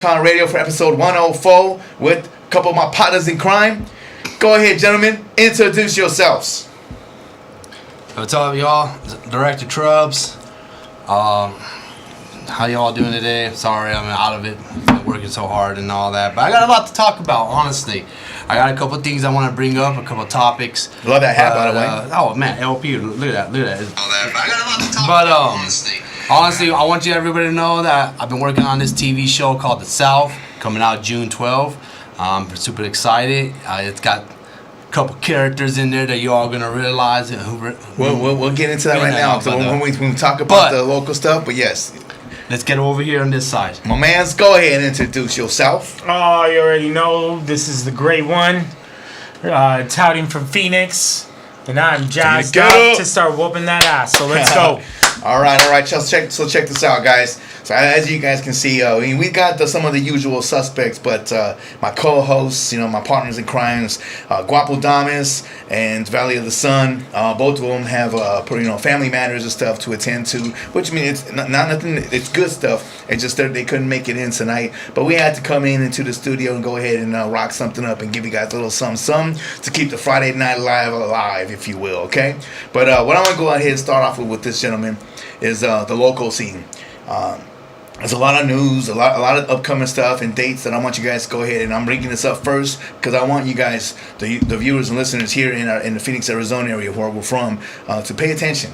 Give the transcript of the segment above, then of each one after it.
IKON Radio for episode 104 with a couple of my partners in crime. Go ahead, gentlemen, introduce yourselves. What's up, y'all? Director Trubs. How y'all doing today? Sorry, I'm out of it. Been working so hard and all that, but I got a lot to talk about. Honestly, I got a couple of things I want to bring up, a couple of topics. Love that hat, by the way. Oh man, LP, look at that. I got a lot to talk about. Honestly, I want everybody to know that I've been working on this TV show called The South, coming out June 12th. I'm super excited. It's got a couple characters in there that you all gonna realize. We'll get into that right now. So when we talk about the local stuff, but yes. Let's get over here on this side. My mans, go ahead and introduce yourself. Oh, you already know. This is the great one. Touting from Phoenix. And I'm jazzed up to start whooping that ass. So let's go. All right. So check this out, guys. So as you guys can see, we got some of the usual suspects, but my co-hosts, my partners in crimes, Guapo Damas and Valley of the Sun, both of them have family matters and stuff to attend to, which means it's not nothing. It's good stuff. It's just that they couldn't make it in tonight, but we had to come into the studio and go ahead and rock something up and give you guys a little something to keep the Friday Night Live alive, if you will. Okay, but what I want to go ahead and start off with this gentleman is the local scene. There's a lot of news, a lot of upcoming stuff and dates that I want you guys to go ahead, and I'm bringing this up first because I want you guys, the viewers and listeners here in the Phoenix, Arizona area where we're from, to pay attention.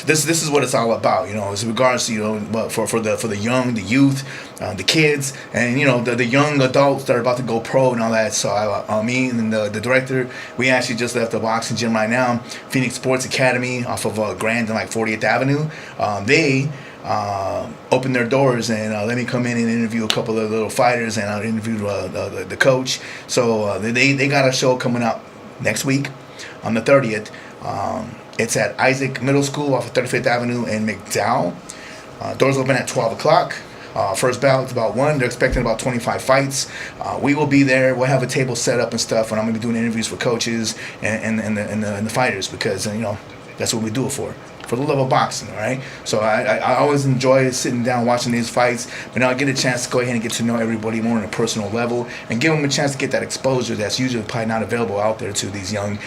This is what it's all about, as regards to for the young, the youth, the kids, and the young adults that are about to go pro and all that. So me and the director, we actually just left the boxing gym right now, Phoenix Sports Academy off of Grand and 40th Avenue. They opened their doors and let me come in and interview a couple of little fighters, and I'll interview the coach. So they got a show coming up next week on the 30th. It's at Isaac Middle School off of 35th Avenue in McDowell. Doors open at 12 o'clock. First ballot's about 1. They're expecting about 25 fights. We will be there. We'll have a table set up and stuff, and I'm going to be doing interviews for coaches and the fighters because, that's what we do it for the love of boxing, all right? So I always enjoy sitting down watching these fights, but now I get a chance to go ahead and get to know everybody more on a personal level and give them a chance to get that exposure that's usually probably not available out there to these young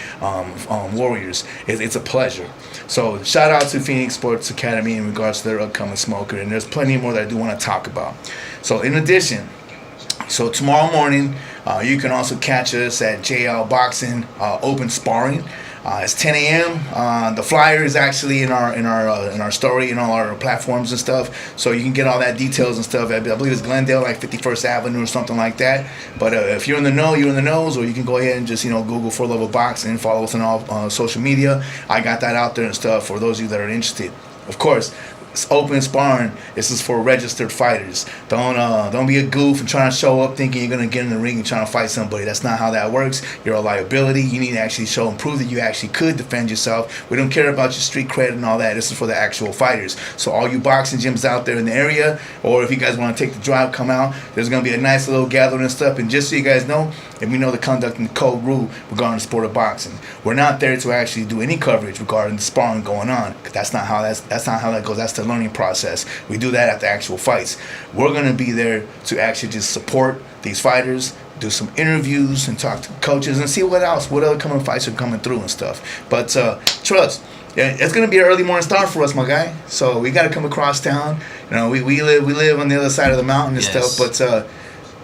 warriors. It's a pleasure. So shout out to Phoenix Sports Academy in regards to their upcoming smoker, and there's plenty more that I do want to talk about. So in addition, tomorrow morning, you can also catch us at JL Boxing Open Sparring. It's 10 a.m. The flyer is actually in our story and all our platforms and stuff, so you can get all that details and stuff. I believe it's Glendale, 51st Avenue or something like that. But if you're in the know, you're in the nose, or you can go ahead and just Google 4LUVofBOXING, follow us on all social media. I got that out there and stuff for those of you that are interested. Of course, it's open sparring. This is for registered fighters. Don't be a goof and trying to show up thinking you're gonna get in the ring and trying to fight somebody. That's not how that works. You're a liability. You need to actually show and prove that you actually could defend yourself. We don't care about your street cred and all that. This is for the actual fighters. So all you boxing gyms out there in the area, or if you guys want to take the drive, come out. There's gonna be a nice little gathering and stuff. And just so you guys know, and we know the conduct and the code rule regarding the sport of boxing, we're not there to actually do any coverage regarding the sparring going on. That's not how that goes. That's the learning process. We do that at the actual fights. We're going to be there to actually just support these fighters, do some interviews and talk to coaches and see what other coming fights are coming through and stuff. But trust, it's going to be an early morning start for us, my guy. So we got to come across town. We live on the other side of the mountain and stuff, but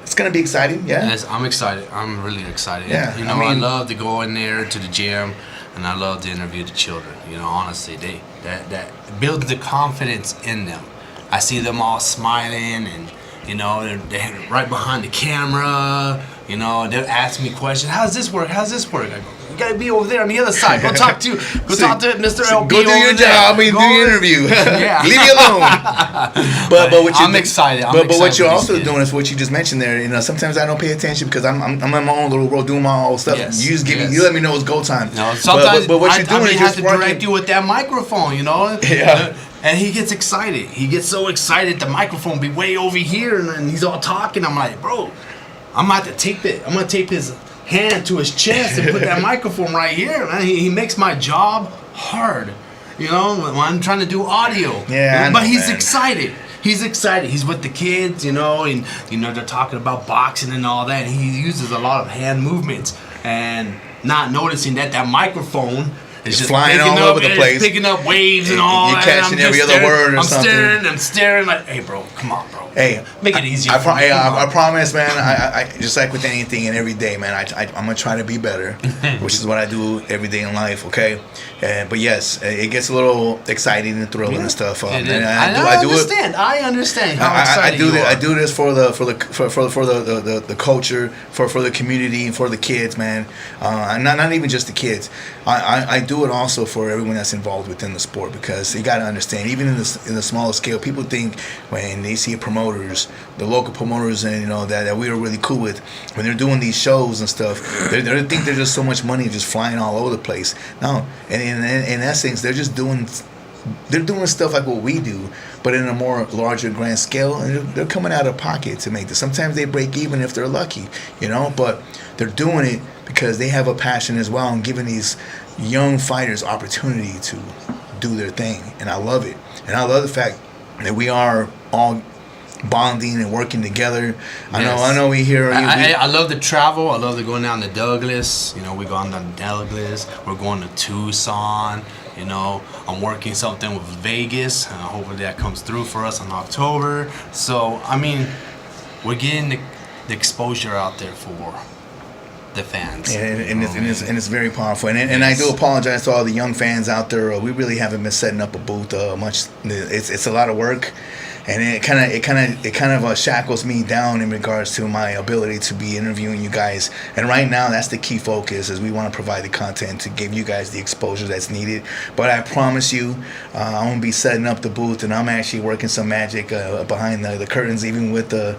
it's going to be exciting. Yes, I'm excited. I'm really excited. Yeah, I love to go in there to the gym, and I love to interview the children. Honestly, that builds the confidence in them. I see them all smiling, and they're right behind the camera. They'll ask me questions. How's this work? I go, you gotta be over there on the other side. Go talk to Mr. LB. Go do your job. Do your interview. Yeah. Leave me alone. But I'm excited. But what you're also doing is what you just mentioned there. Sometimes I don't pay attention because I'm in my own little world doing my own stuff. Yes. You let me know it's go time. No, sometimes but what you're doing is have just to direct you with that microphone. Yeah. And he gets excited. He gets so excited. The microphone be way over here, and he's all talking. I'm like, bro, I'm about to tape it. I'm gonna tape his hand to his chest and put that microphone right here, man. He makes my job hard. When I'm trying to do audio. Yeah, but he's excited. he's excited. He's with the kids, you know, and they're talking about boxing and all that. And he uses a lot of hand movements and not noticing that microphone is just flying all over the place, picking up waves and all. You're catching every other word or something. I'm staring like, hey, bro, come on, bro. Hey, make it easier. I promise, man. I just like with anything and every day, man. I'm gonna try to be better, which is what I do every day in life. Okay, but yes, it gets a little exciting and thrilling and stuff. I understand. I understand how excited you are. I do this for the culture, for the community, and for the kids, man. Not even just the kids. I do it also for everyone that's involved within the sport, because you got to understand, even in the smaller scale, people think when they see promoters, the local promoters, and that we are really cool with, when they're doing these shows and stuff, they think there's just so much money just flying all over the place. No, and in essence, they're just doing stuff like what we do, but in a more larger grand scale, and they're coming out of pocket to make this. Sometimes they break even if they're lucky, but they're doing it because they have a passion as well, and giving these young fighters opportunity to do their thing. And I love it. And I love the fact that we are all bonding and working together. Yes. I know we hear. I love the travel. I love the going down to Douglas. We're going down to Douglas. We're going to Tucson. I'm working something with Vegas. Hopefully that comes through for us in October. So, we're getting the exposure out there for the fans. And it's very powerful. And I do apologize to all the young fans out there. We really haven't been setting up a booth much. It's a lot of work. And it kind of shackles me down in regards to my ability to be interviewing you guys. And right now, that's the key focus, is we want to provide the content to give you guys the exposure that's needed. But I promise you, I'm going to be setting up the booth, and I'm actually working some magic behind the curtains, even with the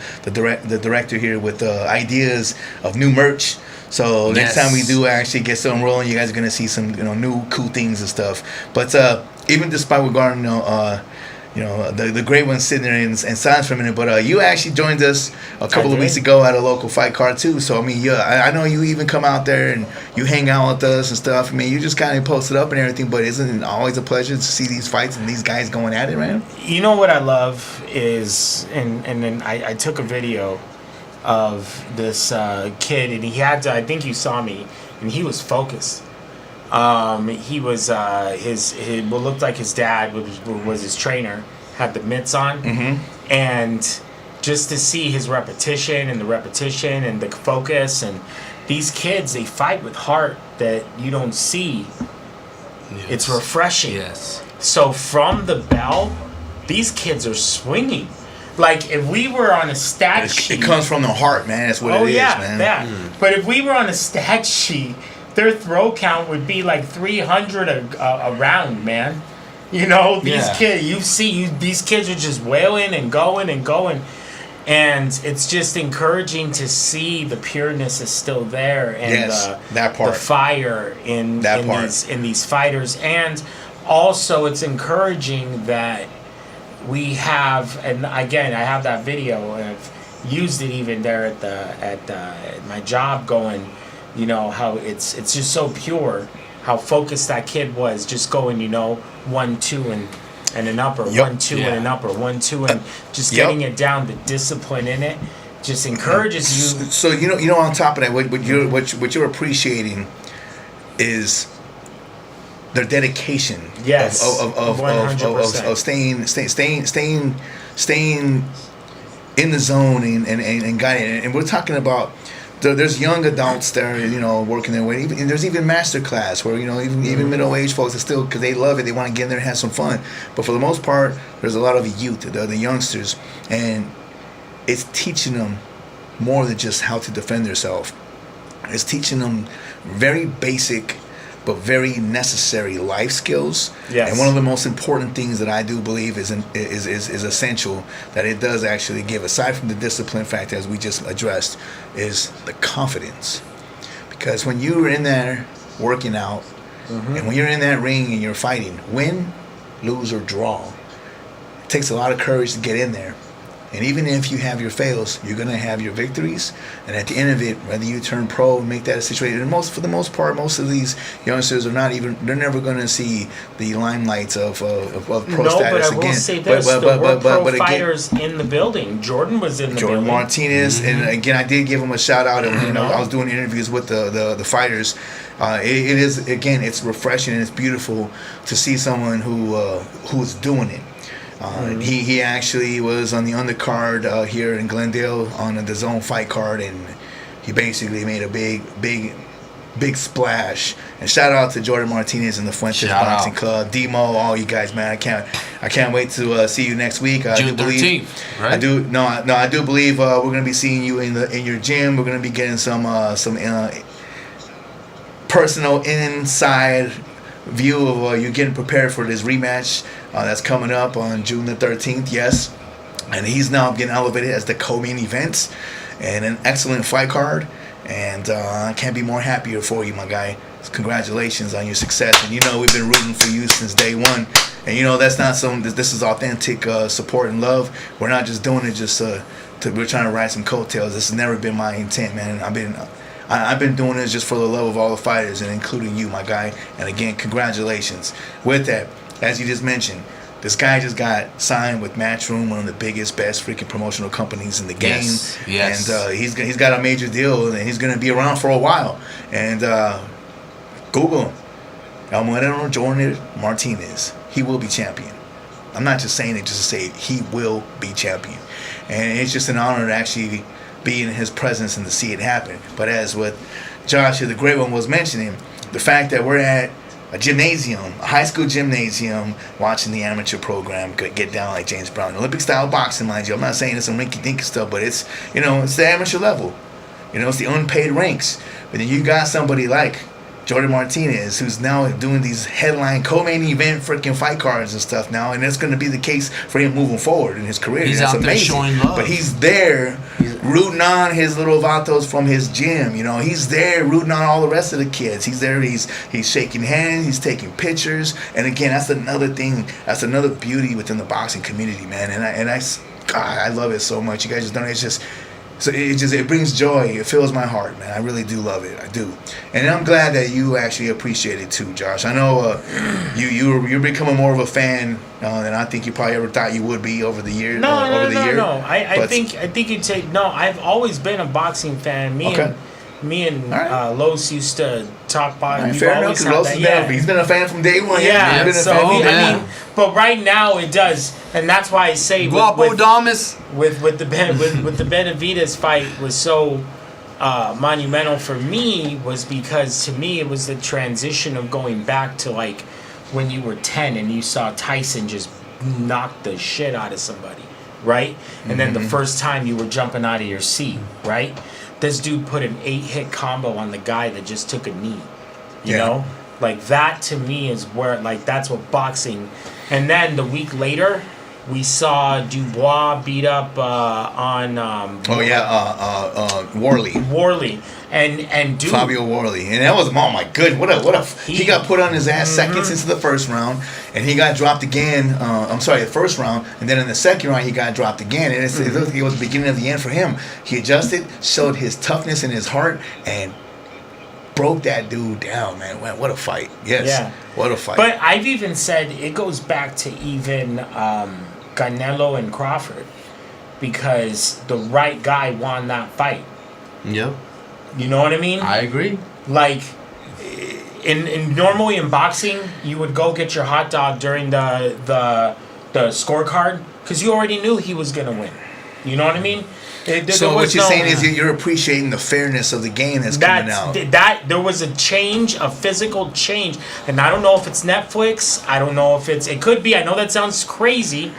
director here, with ideas of new merch. So next time we do actually get something rolling, you guys are going to see some new cool things and stuff. But even despite regarding the great one sitting there in silence for a minute, but you actually joined us a couple of weeks ago at a local fight card too. So I know you even come out there and you hang out with us and stuff. You just kind of posted up and everything, but isn't it always a pleasure to see these fights and these guys going at it, man? You know what I love is, and then I took a video of this kid, and he had to, I think you saw me, and he was focused. He was what looked like his dad was his trainer, had the mitts on, and just to see his repetition and the focus, and these kids, they fight with heart that you don't see. Yes. It's refreshing. Yes. So from the bell, these kids are swinging. Like if we were on a stat sheet, it comes from the heart, man. That's what it is, man. That. But if we were on a stat sheet, their throw count would be like 300 a round, man. These kids, these kids are just wailing and going, and it's just encouraging to see the pureness is still there, and that part, the fire in these fighters, and also it's encouraging that we have, and again, I have that video, and I've used it even there at my job, going, how it's just so pure, how focused that kid was, just going, 1-2 and an upper, 1-2 and an upper, 1-2, and just getting it down. The discipline in it just encourages you. So on top of that, what you're appreciating is their dedication. Yes. Of staying in the zone and guiding. And we're talking about. There's young adults there, working their way. And there's even master class where, even middle-aged folks are still, because they love it, they want to get in there and have some fun. But for the most part, there's a lot of youth, the youngsters, and it's teaching them more than just how to defend themselves. It's teaching them very basic but very necessary life skills. Yes. And one of the most important things that I do believe is essential, that it does actually give, aside from the discipline factor as we just addressed, is the confidence. Because when you're in there working out, and when you're in that ring and you're fighting, win, lose, or draw, it takes a lot of courage to get in there. And even if you have your fails, you're gonna have your victories. And at the end of it, whether you turn pro and make that a situation, and for the most part, most of these youngsters are not even, they're never gonna see the limelights of pro no, status but I will again. say this: but fighters in the building. Jordan was in the Jordan building. Martinez, and again, I did give him a shout out. And you know, I was doing interviews with the fighters. It is, again, it's refreshing and it's beautiful to see someone who's doing it. He actually was on the undercard here in Glendale on the DAZN fight card, and he basically made a big splash. And shout out to Jordan Martinez and the Fuentes Boxing Club, Demo, all you guys, man. I can't wait to see you next week. June 13th, right? I do believe we're gonna be seeing you in your gym. We're gonna be getting some personal inside view of you getting prepared for this rematch that's coming up on June the 13th. Yes, and he's now getting elevated as the co-main event and an excellent fight card. And I can't be more happier for you, my guy. Congratulations on your success. And you know we've been rooting for you since day one. And you know that's not this is authentic support and love. We're not just doing it just we're trying to ride some coattails. This has never been my intent, man. I've been doing this just for the love of all the fighters, and including you, my guy. And again, congratulations. With that, as you just mentioned, this guy just got signed with Matchroom, one of the biggest, best freaking promotional companies in the game. Yes. And he's got a major deal, and he's going to be around for a while. And Google him. Almudena Jordan Martinez. He will be champion. I'm not just saying it just to say it. He will be champion. And it's just an honor to actually be in his presence and to see it happen. But as what Josh, the great one, was mentioning, the fact that we're at a gymnasium, a high school gymnasium, watching the amateur program get down like James Brown, Olympic style boxing, mind you. I'm not saying it's some rinky dinky stuff, but it's it's the amateur level. It's the unpaid ranks. But then you got somebody like Jordan Martinez, who's now doing these headline co-main event freaking fight cards and stuff now, and that's going to be the case for him moving forward in his career. He's that's out there amazing. showing love. But he's there rooting on his little vatos from his gym. He's there rooting on all the rest of the kids. He's there. He's shaking hands. He's taking pictures. And again, that's another thing. That's another beauty within the boxing community, man. And I love it so much. You guys just don't. It's just. So it brings joy. It fills my heart, man. I really do love it. I do, and I'm glad that you actually appreciate it too, Josh. I know you're becoming more of a fan than I think you probably ever thought you would be over the year. No. I think you'd say no. I've always been a boxing fan. Me and Los used to talk about it. Fair enough, because he's been a fan from day one. Yeah, he's been a fan. I mean, but right now it does, and that's why I say Guapo Damas with the Benavidez fight was so monumental for me, was because to me it was the transition of going back to like when you were 10 and you saw Tyson just knock the shit out of somebody, right? And then the first time you were jumping out of your seat, right? This dude put an 8-hit combo on the guy that just took a knee. You know? Like, that to me is where, like, that's what boxing. And then the week later, we saw Dubois beat up on. Worley. And dude, Fabio Worley, and that was, oh my goodness, he got put on his ass seconds into the first round, and he got dropped again. The first round, and then in the second round he got dropped again, and it looked like it was the beginning of the end for him. He adjusted, showed his toughness and his heart, and broke that dude down, man. What a fight! Yes, what a fight. But I've even said it goes back to even Canelo and Crawford, because the right guy won that fight. Yep. You know what I mean? I agree. Like, in normally in boxing, you would go get your hot dog during the scorecard because you already knew he was gonna win. You know what I mean? So what you're saying is you're appreciating the fairness of the game that's coming out. That there was a change, a physical change, and I don't know if it's Netflix. I don't know if it could be. I know that sounds crazy.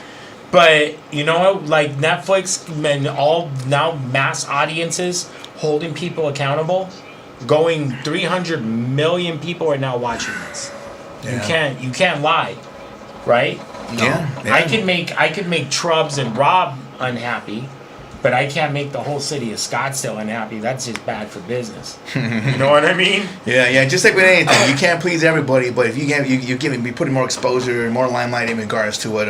But, like Netflix and all now mass audiences holding people accountable, going 300 million people are now watching this. Yeah. You can't lie, right? Yeah. I could make Trubbs and Rob unhappy, but I can't make the whole city of Scottsdale unhappy. That's just bad for business. You know what I mean? Yeah. Just like with anything, you can't please everybody, but if you can, be putting more exposure and more limelight in regards to what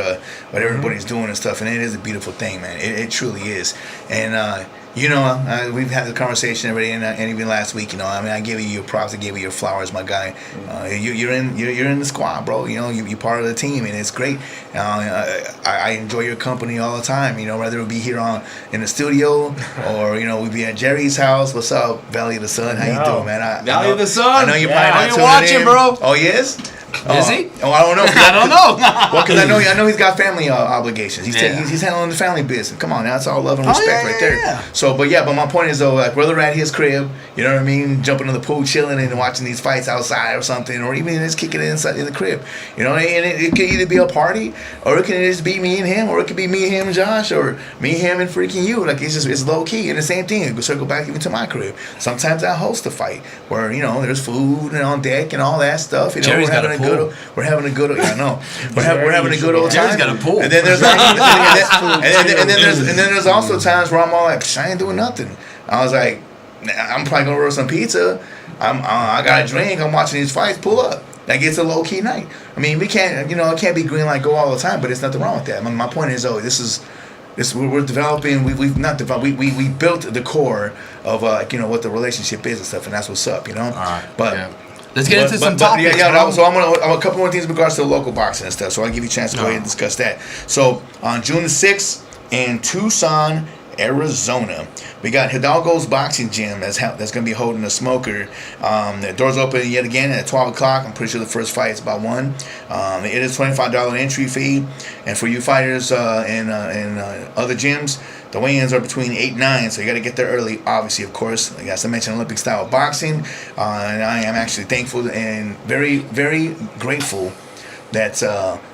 everybody's doing and stuff, and it is a beautiful thing, man. It truly is, and. We've had the conversation already, and even last week. I gave you your props, I gave you your flowers, my guy. You're in the squad, bro. You're part of the team, and it's great. I enjoy your company all the time. Whether it be here in the studio or we be at Jerry's house. What's up, Valley of the Sun? How you doing, man? Valley of the Sun. I know you're probably not watching, in. bro. Oh, yes. Is he? Oh, I don't know. I don't know. Well, because I know he's got family obligations. He's handling the family business. Come on, now that's all love and respect right there. Yeah. So, but my point is though, like whether at his crib, you know what I mean, jumping in the pool, chilling and watching these fights outside or something, or even just kicking it inside in the crib, and it could either be a party, or it can just be me and him, or it could be me, him, and Josh, or me, him, and freaking you. Like it's low key, and the same thing. It could circle back even to my crib. Sometimes I host a fight where there's food and on deck and all that stuff. Jerry's we're having a good. Yeah, I know. We're having a good old time. Jerry's got a pool. And then there's and then there's also times where I'm all like, I ain't doing nothing. I was like, I'm probably gonna order some pizza. I got a drink. I'm watching these fights. Pull up. Like it's a low key night. I mean, we can't, it can't be green light go all the time. But there's nothing wrong with that. My point is, we're developing. We've not developed. We built the core of what the relationship is and stuff, and that's what's up. All right. But. Yeah. Let's get into some topics. So I'm a couple more things in regards to the local boxing and stuff. So I'll give you a chance to go ahead and discuss that. So on June the 6th in Tucson, Arizona, we got Hidalgo's Boxing Gym that's going to be holding a smoker. The doors open yet again at 12 o'clock. I'm pretty sure the first fight is about 1. It is $25 entry fee, and for you fighters in other gyms, the weigh-ins are between 8 and 9, so you got to get there early, obviously, of course. Like I mentioned, Olympic-style boxing, and I am actually thankful and very, very grateful that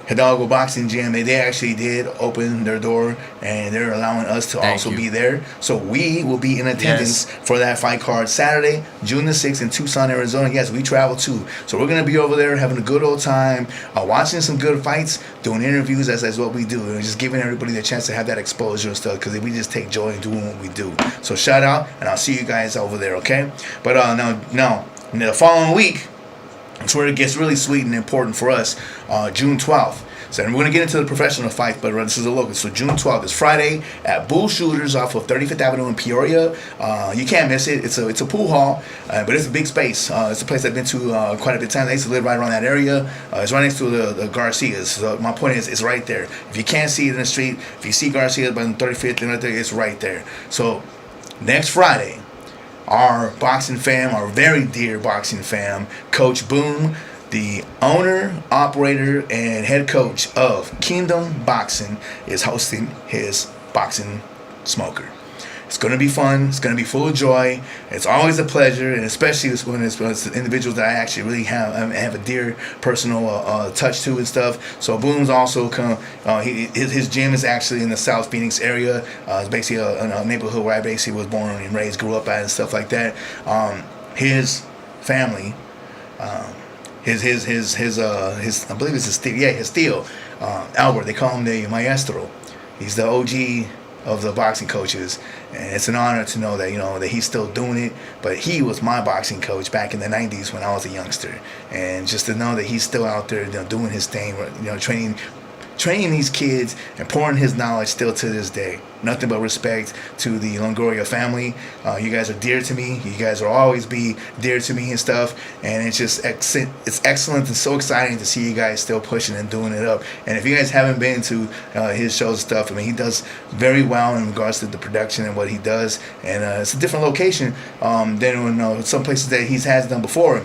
Hidalgo Boxing Gym, they actually did open their door, and they're allowing us to also be there. So we will be in attendance for that fight card Saturday, June the 6th in Tucson, Arizona. Yes, we travel too. So we're going to be over there having a good old time, watching some good fights, doing interviews. That's what we do. And just giving everybody the chance to have that exposure and stuff, because we just take joy in doing what we do. So shout out, and I'll see you guys over there, okay? But now, the following week, that's where it gets really sweet and important for us, June 12th. So we're going to get into the professional fight, but this is a local. So June 12th is Friday at Bull Shooters off of 35th Avenue in Peoria. You can't miss it. It's a pool hall, but it's a big space. It's a place I've been to quite a bit of times. I used to live right around that area. It's right next to the Garcias. So my point is, it's right there. If you can't see it in the street, if you see Garcias by the 35th and right there, it's right there. So next Friday, our boxing fam, our very dear boxing fam, Coach Boom, the owner, operator, and head coach of Kingdom Boxing, is hosting his boxing smoker. It's going to be fun. It's going to be full of joy. It's always a pleasure, and especially when it's individuals that I actually really have a dear personal touch to and stuff. So Boom's also his gym is actually in the South Phoenix area. It's basically a neighborhood where I basically was born and raised, grew up at, and stuff like that. His family. His I believe it's his Steel, Albert. They call him the Maestro. He's the OG of the boxing coaches, and it's an honor to know that that he's still doing it. But he was my boxing coach back in the 90s when I was a youngster, and just to know that he's still out there doing his thing, training these kids and pouring his knowledge still to this day. Nothing but respect to the Longoria family. You guys are dear to me. You guys will always be dear to me and stuff. And it's just it's excellent and so exciting to see you guys still pushing and doing it up. And if you guys haven't been to his shows and stuff, I mean, he does very well in regards to the production and what he does. And it's a different location than some places that he has done before.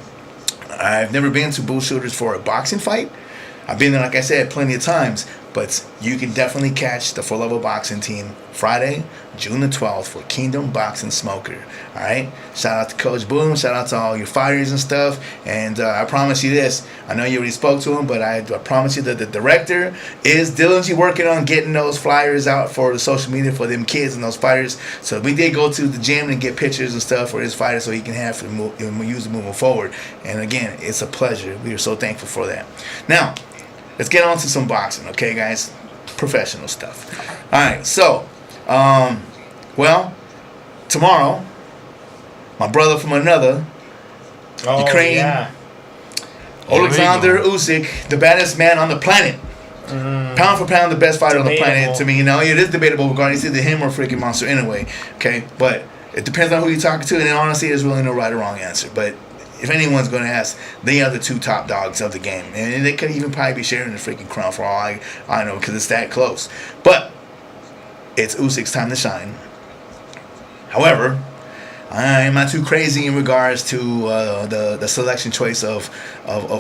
I've never been to Bull Shooters for a boxing fight. I've been there, like I said, plenty of times, but you can definitely catch the 4LUV Boxing team Friday, June the 12th for Kingdom Boxing Smoker. All right? Shout out to Coach Boom. Shout out to all your fighters and stuff. And I promise you this. I know you already spoke to him, but I promise you that the director is diligently working on getting those flyers out for the social media for them kids and those fighters. So we did go to the gym and get pictures and stuff for his fighters so he can have to use them moving forward. And again, it's a pleasure. We are so thankful for that. Now, let's get on to some boxing, okay, guys? Professional stuff. All right, so Well, tomorrow, my brother from another, Ukraine, Alexander Usyk, the baddest man on the planet. Pound for pound, the best fighter on the planet to me. You know, it is debatable regarding either him or freaking Monster anyway. Okay, but it depends on who you're talking to, and then honestly, there's really no right or wrong answer. But if anyone's going to ask, they are the two top dogs of the game, and they could even probably be sharing the freaking crown for all I know, because it's that close. But it's Usyk's time to shine. However, I am not too crazy in regards to the selection choice of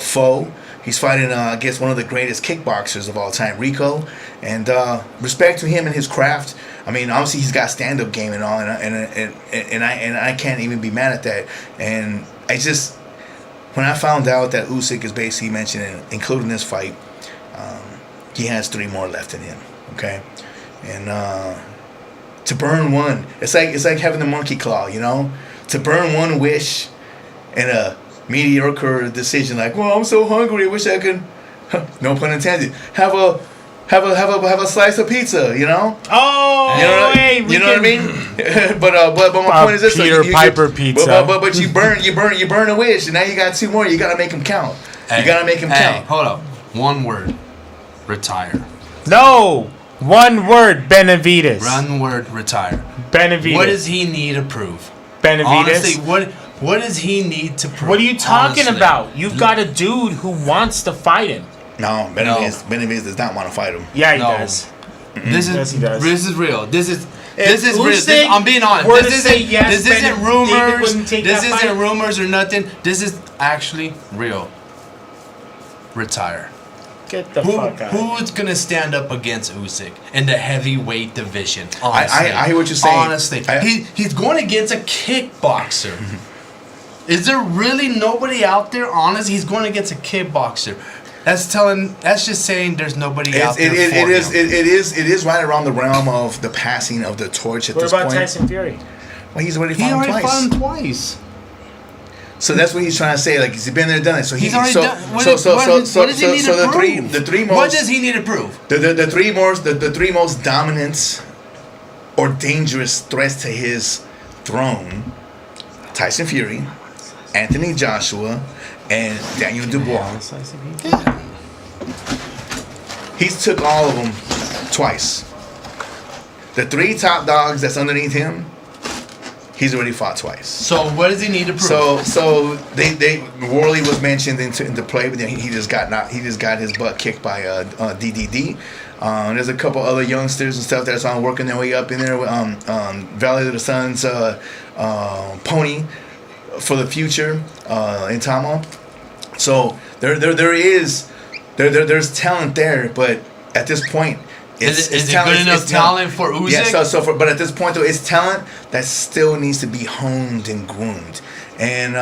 foe. He's fighting, I guess, one of the greatest kickboxers of all time, Rico. And respect to him and his craft. I mean, obviously he's got stand-up game and all, and I can't even be mad at that. And I just, when I found out that Usyk is basically mentioning, including this fight, he has 3 more left in him. Okay, and to burn one, it's like having the monkey claw, you know, to burn one wish in a mediocre decision, like, well, I'm so hungry, I wish I could, no pun intended, have a slice of pizza, you know? Oh, you know, hey, you know what I mean? but my point is this: Peter Piper pizza. But you burn a wish, and now you got 2 more. You gotta make them count. You gotta make them count. Hold up, 1 word: retire. No, 1 word: Benavides. 1 word: retire. Benavides. What does he need to prove? Benavides. Honestly, what does he need to prove? What are you talking about? You've got a dude who wants to fight him. No, Benavides does not want to fight him. Yeah, he does. This is Yes, he does. This is real. This is Usyk real. I'm being honest. were to This say isn't yes, this isn't David rumors. wouldn't take This that isn't fight. rumors or nothing. This is actually real. Retire. Get the fuck out. Who's gonna stand up against Usyk in the heavyweight division? Honestly, I hear what you're saying. Honestly, he's going against a kickboxer. Is there really nobody out there? Honest, he's going against a kickboxer. That's just saying there's nobody out there for him. It is right around the realm of the passing of the torch at this point. What about Tyson Fury? Well, he's already fought him twice. So that's what he's trying to say. Like, he's been there, done it. So he's already done. What does he need to prove? The three most. What does he need to prove? The three most dominant or dangerous threats to his throne: Tyson Fury, Anthony Joshua, and Daniel Dubois. He's took all of them twice. The 3 top dogs that's underneath him, he's already fought twice. So what does he need to prove? So Worley was mentioned into play, but then he just got his butt kicked by DDD. There's a couple other youngsters and stuff that's on working their way up in there. Valley of the Sun's Pony for the future in Tama. So there's talent there, but at this point, is it good enough talent for Usyk? Yeah, but at this point though, it's talent that still needs to be honed and groomed, and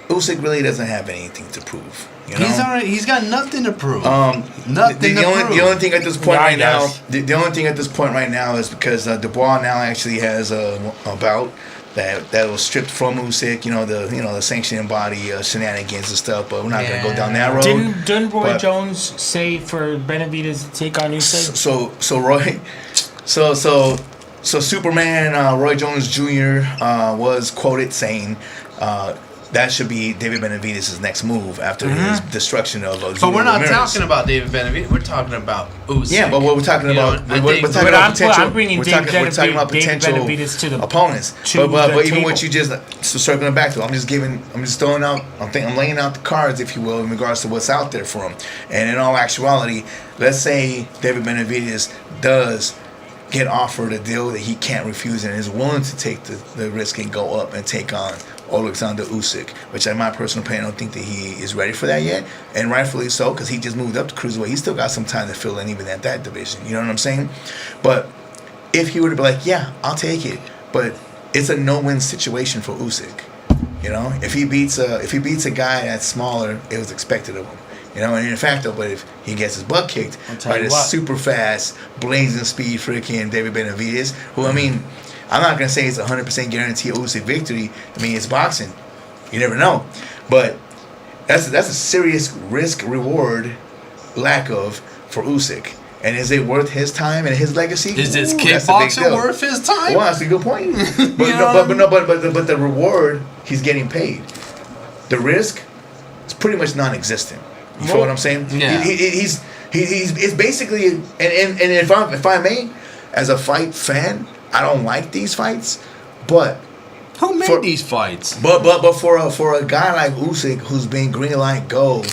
Usyk really doesn't have anything to prove. You know? He's got nothing to prove. The only thing at this point right now, the only thing at this point right now is because Dubois now actually has a bout that was stripped from Usyk, the sanctioning body shenanigans and stuff. But we're not gonna go down that road. Didn't Roy Jones say for Benavides to take on Usyk? So Superman Roy Jones Jr. Was quoted saying that should be David Benavides' next move after his destruction of But we're not talking about David Benavides. We're talking about Usyk. Yeah, but what we're talking about, we're talking about potential. We're talking about potential opponents. But even what you just circling back to, I'm just throwing out. I'm laying out the cards, if you will, in regards to what's out there for him. And in all actuality, let's say David Benavides does get offered a deal that he can't refuse and is willing to take the risk and go up and take on Alexander Usyk, which in my personal opinion, I don't think that he is ready for that yet, and rightfully so, because he just moved up to cruiserweight. He's still got some time to fill in even at that division. You know what I'm saying? But if he were to be like, yeah, I'll take it, but it's a no-win situation for Usyk. You know, if he beats a guy that's smaller, it was expected of him. You know, and in fact, though, but if he gets his butt kicked by this super fast, blazing speed freaking David Benavides, who, I mean, I'm not going to say it's 100% guarantee Usyk victory. I mean, it's boxing. You never know. But that's a serious risk-reward lack of for Usyk. And is it worth his time and his legacy? Is this that's a big kickboxer deal. worth his time? Well, that's a good point. But but the reward, he's getting paid. The risk is pretty much non-existent. You feel what I'm saying? Yeah. He's it's basically and if I may, as a fight fan, I don't like these fights, but Who made these fights? But for a guy like Usyk who's been green light go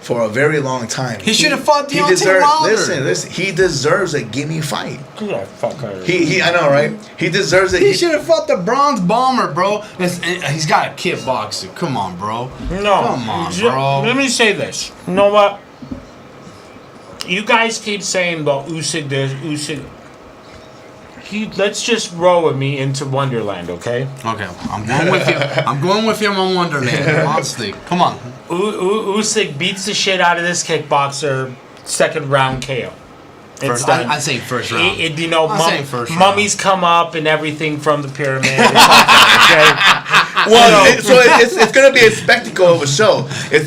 for a very long time, He should have fought Deontay Wilder. Listen, he deserves a gimme fight. Yeah, fuck her. I know, right? He deserves it. He should have fought the Bronze Bomber, bro. He's got a kickboxer. Come on, bro. No. Come on, bro. Let me say this. You know what? You guys keep saying about Usyk this, Usyk. Let's just roll with me into Wonderland, okay? Okay, I'm going with you. I'm going with him on Wonderland. Honestly, come on. Usyk beats the shit out of this kickboxer. Second round KO. It's done. I say first round. You know, first round. mummies come up and everything from the pyramid. Okay. Well, it's gonna be a spectacle of a show. They're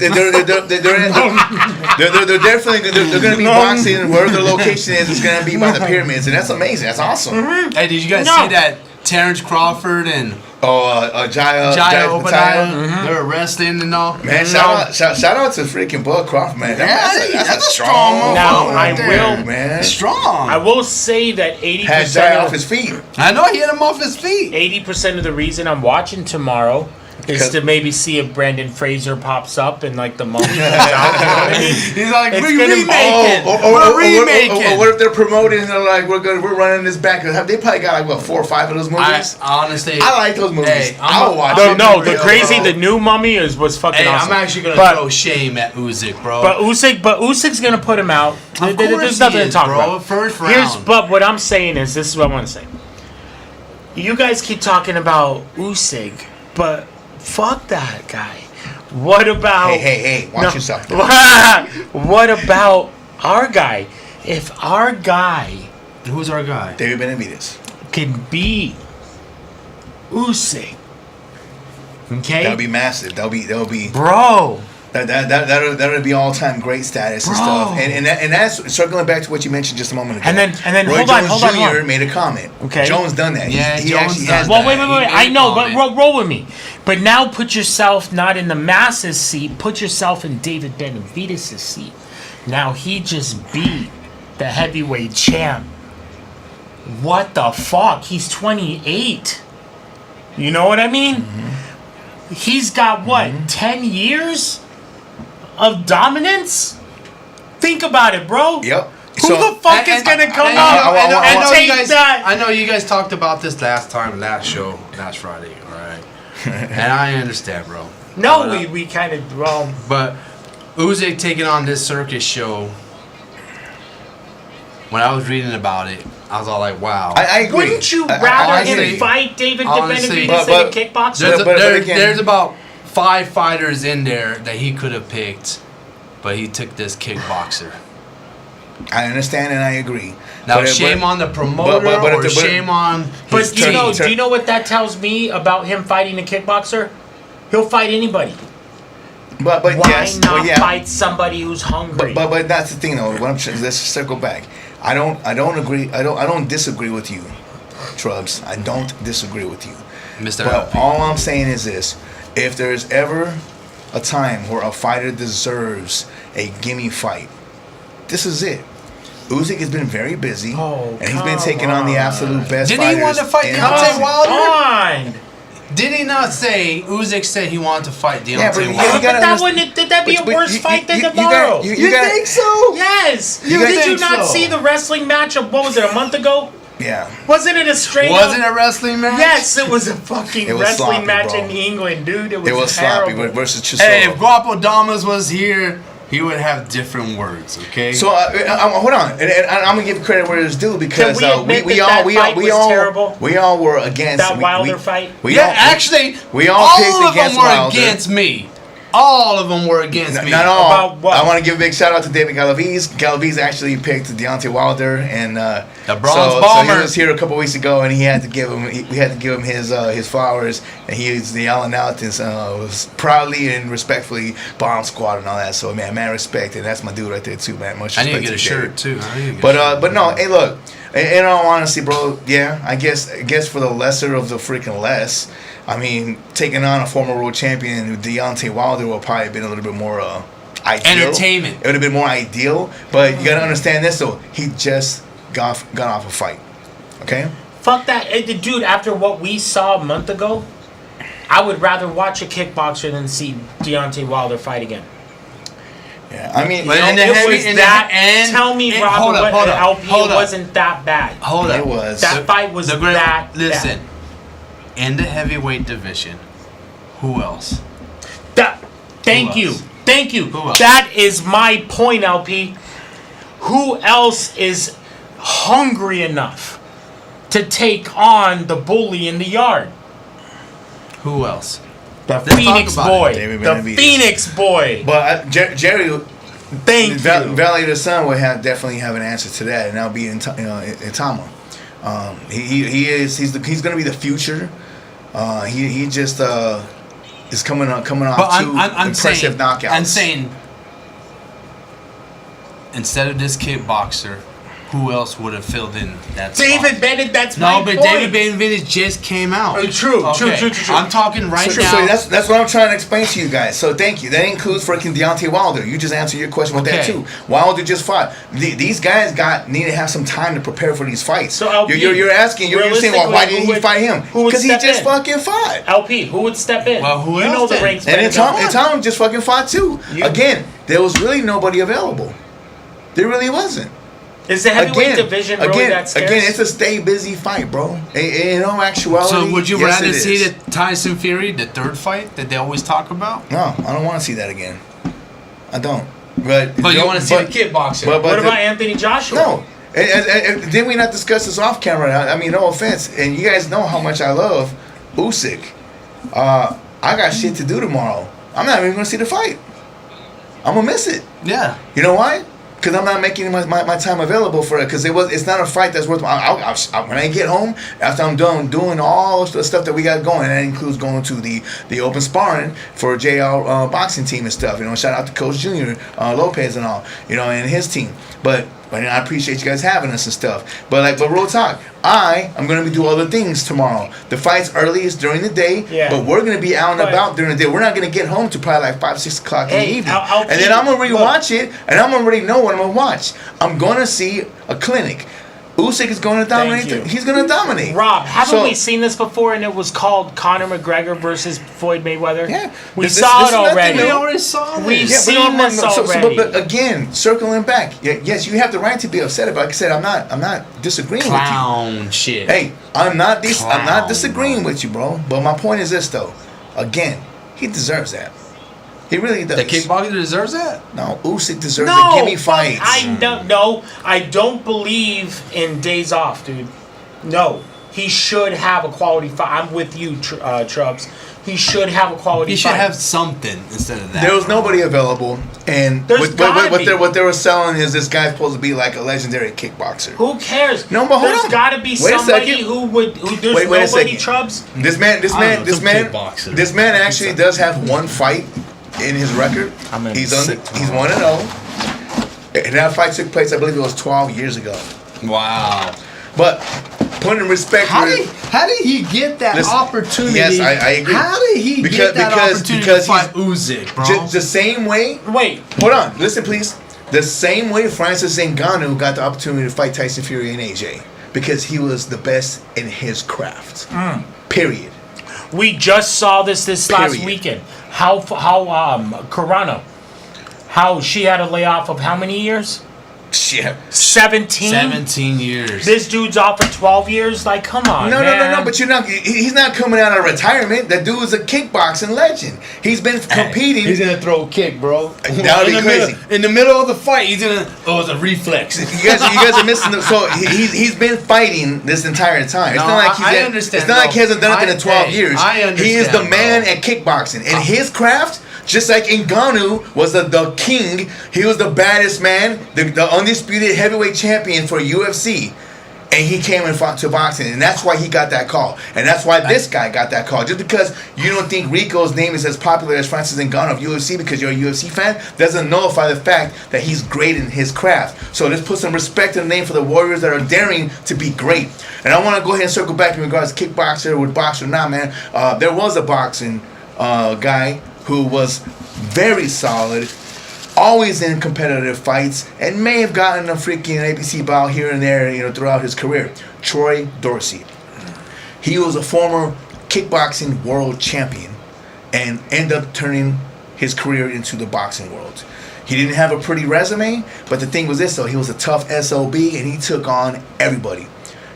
definitely they're gonna be boxing. Wherever the location is, it's gonna be by the pyramids, and that's amazing. That's awesome. Mm-hmm. Hey, did you guys see that Terrence Crawford and Jaya Obadiah? They were wrestling and all. Man, shout out to freaking Bud Crawford, man. That's a strong move. Now right there, man. Strong. I will say that 80% had Jaya off his feet. I know he had him off his feet. 80% of the reason I'm watching tomorrow is to maybe see if Brandon Fraser pops up and like the mummy comes out. You know what I mean? He's like, It's we're gonna- remaking. Or remaking. what if they're promoting and they're like, we're running this back? They probably got like 4 or 5 of those movies. Honestly, I like those movies. Hey, I'll watch No, it. no, the crazy, the new mummy was fucking Hey, awesome. I'm actually gonna throw shame at Usyk, bro. But Usyk's gonna put him out. Of There's course nothing he to is, talk bro. about. First round. But what I'm saying is, this is what I want to say. You guys keep talking about Usyk, but fuck that guy. What about? Hey! Watch yourself. What about our guy? If our guy Who's our guy? David Benavidez. can beat Usyk, okay, That'll be massive. That'll be bro. that'll be all time great status and Bro. stuff. And that's circling back to what you mentioned just a moment ago. And then Roy hold on, Jones Jr. made a comment. Okay. Jones done that. Yeah, he Jones actually done has that. Well, that. wait. He I know, but comment. roll with me. But now put yourself not in the masses seat. Put yourself in David Benavidez' seat. Now he just beat the heavyweight champ. What the fuck? He's 28. You know what I mean? Mm-hmm. He's got what? 10 years of dominance? Think about it, bro. Yep. Who the fuck is gonna come up and take that? I know you guys talked about this last Friday, all right? And I understand, bro. No, we kind of wrong. But Usyk taking on this circus show, when I was reading about it, I was all like, wow. I agree. Wouldn't you rather honestly- him fight David honestly- Benavidez than a kickboxer? There's about 5 fighters in there that he could have picked, but he took this kickboxer. I understand and I agree. Now, shame on the promoter or shame on his But do team. you know what that tells me about him fighting a kickboxer? He'll fight anybody. But Why yes, not yeah. fight somebody who's hungry? But that's the thing though. What I'm trying, let's circle back. I don't agree. I don't disagree with you, Trubs. I don't disagree with you. Mr. But LP. all I'm saying is this: if there's ever a time where a fighter deserves a gimme fight, this is it. Usyk has been very busy, and he's been taking on the absolute best. Didn't he want to fight Deontay Wilder? Did he not say Usyk said he wanted to fight Deontay Wilder? Did that be a worse fight than tomorrow? You think so? Yes. You Did you think not so? see the wrestling match of what was it, a month ago? Yeah. Wasn't it a straight Wasn't it a wrestling match? Yes, it was a fucking was wrestling sloppy, match bro. in England, dude. It It was terrible. sloppy versus Chisora. Hey, if Guapo Damas was here, he would have different words, okay? So hold on, and I'm gonna give credit where it's due because Can we admit we that fight was terrible? We all were against That Wilder fight? We yeah, all, actually, we all all picked of them against were Wilder. against me. all of them were against me. Not all. About what? I want to give a big shout out to David Galaviz. Galaviz actually picked Deontay Wilder, and The Bronze so Bomber. he was here a couple weeks ago, and we had to give him his flowers, and he was yelling out this was proudly and respectfully bomb squad and all that. So man, respect, and that's my dude right there too, man. Much I respect. need to get a shirt too. But no, hey, look. In all honesty, bro, yeah, I guess for the lesser of the freaking less, I mean, taking on a former world champion, Deontay Wilder, will probably have been a little bit more ideal. Entertainment. It would have been more ideal, but you gotta understand this though. He just got off a fight. Okay. Fuck that, dude. After what we saw a month ago, I would rather watch a kickboxer than see Deontay Wilder fight again. Yeah, I mean, But you know, in the It heavy- was in the- that. and- Tell me, and- Robert, hold up, what hold up, LP hold up. wasn't that bad. Hold up. it was. That fight was The great- that Listen, bad. in the heavyweight division, who else? Thank Who you. else? Thank you. Who else? That is my point, LP. Who else is hungry enough to take on the bully in the yard? Who else? The talk Phoenix about boy. it. David The Benavidez. Phoenix boy. But Jerry, Thank you. Valley of the Sun would definitely have an answer to that, and that'll be Itama. He's going to be the future. He just is coming off But two I'm impressive saying, knockouts. I'm saying, instead of this kickboxer, who else would have filled in that spot? David Bennett, that's my No, but point. David Benavidez just came out. True. I'm talking right So now. that's what I'm trying to explain to you guys. So thank you. That includes freaking Deontay Wilder. You just answered your question with that Okay. too. Wilder just fought. These guys need to have some time to prepare for these fights. So, LP, you're asking. You're saying, well, why didn't he fight him? who would Because he step just in? fucking fought. LP, who would step in? Well, who you else know the then? ranks And better than Tom just fucking fought too. You- Again, there was really nobody available. There really wasn't. Is the heavyweight division really that scarce? Again, it's a stay busy fight, bro. In all actuality, So would you yes, rather it see is. the Tyson Fury, the third fight that they always talk about? No, I don't want to see that again. I don't. But you want to see the kickboxer? but What the- about Anthony Joshua? No. And did we not discuss this off camera? I mean, no offense, and you guys know how much I love Usyk. I got shit to do tomorrow. I'm not even gonna see the fight. I'm gonna miss it. Yeah. You know why? Because I'm not making my time available for it. Because it's not a fight that's worth. When I get home after I'm done doing all the stuff that we got going, and that includes going to the open sparring for JL boxing team and stuff. You know, shout out to Coach Junior Lopez and all. You know, and his team. But I appreciate you guys having us and stuff. But real talk, I'm gonna be doing other things tomorrow. The fight's earliest during the day, but we're gonna be out and about during the day. We're not gonna get home to probably like 5-6 o'clock in the evening, and then I'm gonna rewatch it, and I'm already know what I'm gonna watch. I'm gonna see a clinic. Usyk is going to dominate. He's going to dominate. Rob, haven't we seen this before? And it was called Conor McGregor versus Floyd Mayweather. Yeah, we saw it already. We already saw it. We've seen this already. But again, circling back, yes, you have the right to be upset about it. Like I said, I'm not disagreeing with you. Clown shit. Hey, I'm not disagreeing with you, bro. But my point is this, though. Again, he deserves that. He really does. The kickboxer deserves that? No, Usyk deserves the gimme fights. I don't believe in days off, dude. No. He should have a quality fight. I'm with you, Trubs. He should have a quality fight. He should have something instead of that. There was nobody available, and what they were selling is this guy's supposed to be like a legendary kickboxer. Who cares? No, but hold there's on. got to be somebody who there's wait a nobody, second. Trubs. This man actually does have one fight in his record. He's 1-0. And that fight took place, I believe it was 12 years ago. Wow. But putting respect. How did he get that opportunity? Yes, I agree. How did he get that opportunity to fight Usyk, bro? Just the same way. Wait. Hold on. Listen, please. The same way Francis Ngannou got the opportunity to fight Tyson Fury and AJ. Because he was the best in his craft. Period. We just saw this last weekend. How Carano, how she had a layoff of how many years? Shit. 17? 17 years. This dude's off for 12 years? Like, come on, man. No, but he's not coming out of retirement. That dude is a kickboxing legend. He's been competing. He's going to throw a kick, bro. That would be crazy. In the middle of the fight, he's going to... Oh, it's a reflex. You guys are missing the... So he's been fighting this entire time. It's I understand. It's not like he hasn't done it in 12 years. I understand. He is the man at kickboxing. And his craft... Just like Ngannou was the king, he was the baddest man, the undisputed heavyweight champion for UFC. And he came and fought to boxing, and that's why he got that call. And that's why this guy got that call. Just because you don't think Rico's name is as popular as Francis Ngannou of UFC because you're a UFC fan, doesn't nullify the fact that he's great in his craft. So let's put some respect in the name for the warriors that are daring to be great. And I want to go ahead and circle back in regards to kickboxer with boxer or not, man. There was a boxing guy who was very solid, always in competitive fights, and may have gotten a freaking ABC bout here and there, throughout his career. Troy Dorsey. He was a former kickboxing world champion and ended up turning his career into the boxing world. He didn't have a pretty resume, but the thing was this, though. He was a tough SOB, and he took on everybody.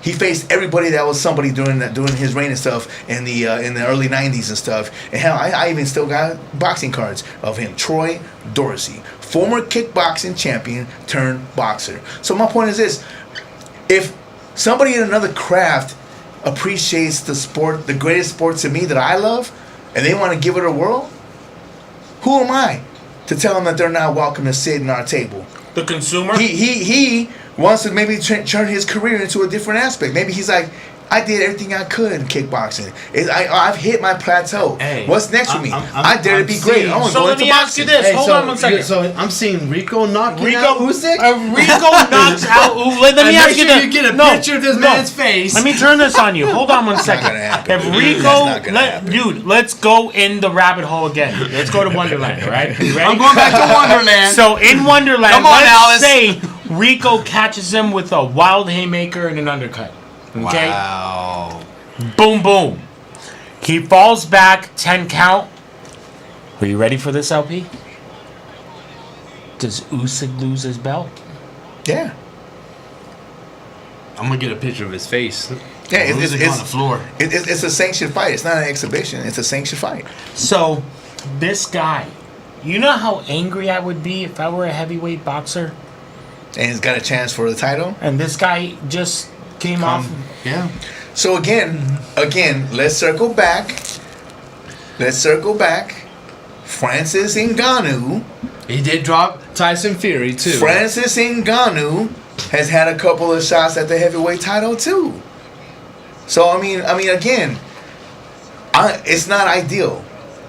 He faced everybody that was somebody during his reign and stuff in the early 90s and stuff. And hell, I even still got boxing cards of him. Troy Dorsey, former kickboxing champion turned boxer. So my point is this: if somebody in another craft appreciates the sport, the greatest sport to me that I love, and they want to give it a whirl, who am I to tell them that they're not welcome to sit in our table? The consumer. He wants to maybe turn his career into a different aspect. Maybe he's like, I did everything I could in kickboxing. I've hit my plateau. Hey, what's next for me? I dare to be great. I want to go into boxing. So let me ask you this. Hold on one second. So I'm seeing Rico knocking out Usyk. Rico knocks out. Let me ask you this. You get a picture of this man's face. Let me turn this on you. Hold on one second. If Rico, let's go in the rabbit hole again. Let's go to Wonderland. All right? You ready? I'm going back to Wonderland. So in Wonderland, come on, let's Alice. say Rico catches him with a wild haymaker and an undercut. Okay. Wow. Boom, boom. He falls back, 10 count. Are you ready for this, LP? Does Usyk lose his belt? Yeah. I'm gonna get a picture of his face. Yeah, it's on the floor. It's a sanctioned fight. It's not an exhibition. It's a sanctioned fight. So, this guy, you know how angry I would be if I were a heavyweight boxer? And he's got a chance for the title. And this guy just came off. Yeah. So again, let's circle back. Francis Ngannou. He did drop Tyson Fury too. Francis Ngannou has had a couple of shots at the heavyweight title too. So I mean, again, it's not ideal.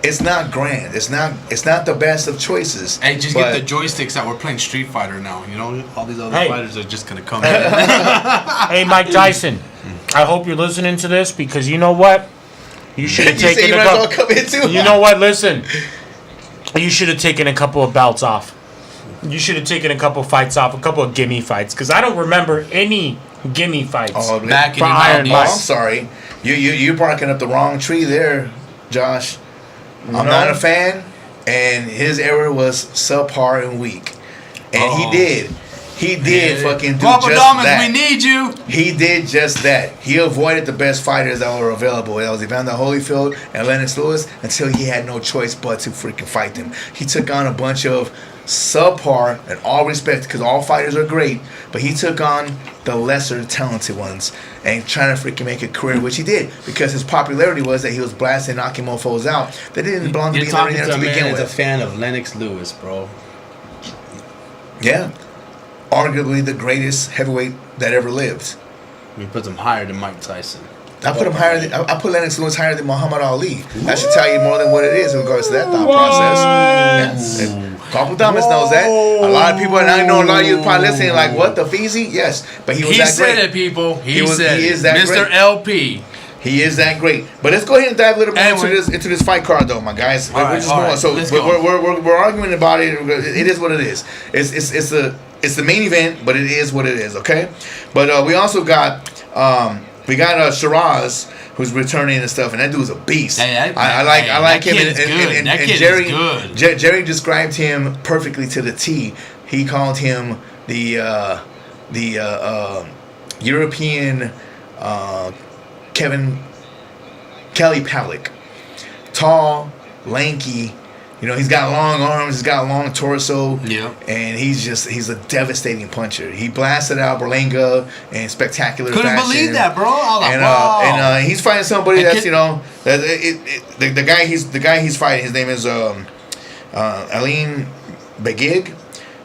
It's not grand. It's not the best of choices. Hey, just get the joysticks that we're playing Street Fighter now. You know, all these other fighters are just gonna come in. Hey, Mike Tyson, I hope you're listening to this because you know what? You should have taken a couple. You know what? Listen, you should have taken a couple of bouts off. You should have taken a couple fights off, a couple of gimme fights, because I don't remember any gimme fights back in Iron the Mike. I'm sorry, you're barking up the wrong tree there, Josh. I'm not a fan, and his era was subpar and weak, and he did fucking do just that. We need you. He did just that. He avoided the best fighters that were available. That was Evander Holyfield and Lennox Lewis until he had no choice but to freaking fight them. He took on a bunch of subpar, and all respect, because all fighters are great, but he took on the lesser talented ones and trying to freaking make a career, which he did, because his popularity was that he was blasting, knocking mofos out that didn't belong to be in the ring to begin with. You're a fan of Lennox Lewis, bro. Yeah. Arguably the greatest heavyweight that ever lived. We put him higher than Mike Tyson. I put him higher than I put Lennox Lewis higher than Muhammad Ali. That should tell you more than what it is in regards to that thought process. Yes. Corporal Thomas knows that. A lot of people, and I know a lot of you probably listening like, what, the Feezy? Yes, but he was that great. He said it, people. He is that Mr. great. LP. He is that great. But let's go ahead and dive a little more into this fight card, though, my guys. So we're arguing about it. It is what it is. It's the main event, but it is what it is. Okay. But we also got Shiraz, who's returning and stuff, and that dude's a beast. I like him. And Jerry described him perfectly to the T. He called him the European Kelly Pavlik. Tall, lanky. You know, he's got long arms, he's got a long torso, and he's a devastating puncher. He blasted out Berlanga in spectacular fashion. Couldn't believe that, bro. And he's fighting somebody that's, the guy he's fighting. His name is Aline Begig.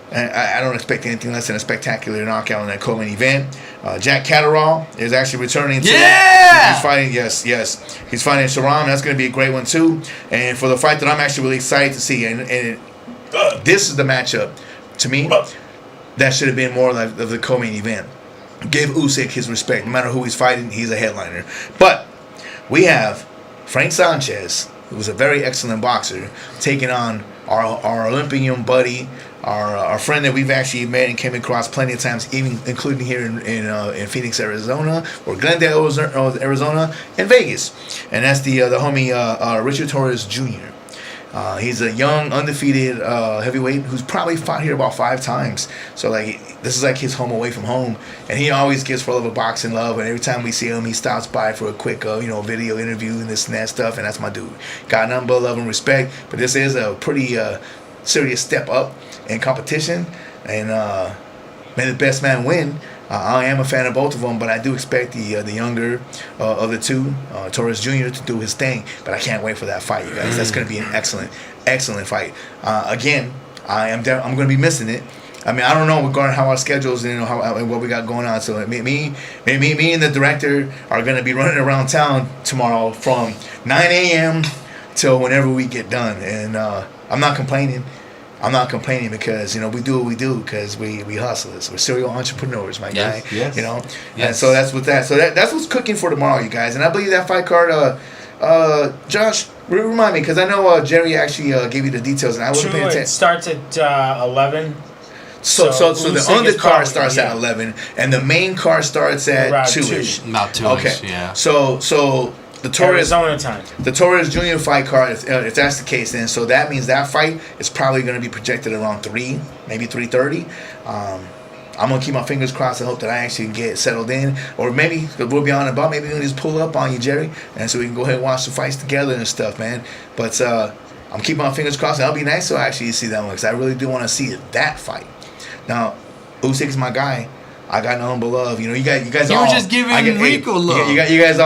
I don't expect anything less than a spectacular knockout in that co-main event. Jack Catterall is actually returning to he's fighting he's fighting Sharam. That's going to be a great one too. And for the fight that I'm actually really excited to see, and this is the matchup to me that should have been more like the co-main event. Give Usyk his respect. No matter who he's fighting, he's a headliner. But we have Frank Sanchez, who's a very excellent boxer, taking on our Olympian buddy, our friend that we've actually met and came across plenty of times, even including here in Phoenix, Arizona, or Glendale, Arizona, and Vegas. And that's the homie Richard Torres Jr. He's a young, undefeated heavyweight who's probably fought here about 5 times. So this is like his home away from home, and he always gives 4LUVofBOXING love. And every time we see him, he stops by for a quick video interview and this and that stuff. And that's my dude. Got nothing but love and respect. But this is a pretty serious step up in competition, and may the best man win. I am a fan of both of them, but I do expect the younger of the two, Torres Jr., to do his thing. But I can't wait for that fight, you guys. That's going to be an excellent fight. Again, I'm going to be missing it. I mean, I don't know regarding how our schedules and how what we got going on. So me and the director are going to be running around town tomorrow from 9 a.m. till whenever we get done, and I'm not complaining. I'm not complaining because we do what we do because we hustlers. We're serial entrepreneurs, my guy. Yes. And so that's what that's what's cooking for tomorrow, you guys. And I believe that fight card. Josh, remind me because I know Jerry actually gave you the details, and I wasn't paying attention. It starts at 11. So the undercard starts at 11, and the main card starts at 2-ish. About 2-ish. Okay. Yeah. So the Torres Arizona time. The Torres Jr. fight card, if that's the case, then so that means that fight is probably going to be projected around 3, maybe 3:30. I'm gonna keep my fingers crossed and hope that I actually get settled in, or maybe we'll be on about. Maybe we can just pull up on you, Jerry, and so we can go ahead and watch the fights together and stuff, man. But I'm keeping my fingers crossed. And it'll be nice to actually see that one because I really do want to see that fight. Now, Usyk's my guy. I got nothing but love. You guys You all were just giving Rico love. You guys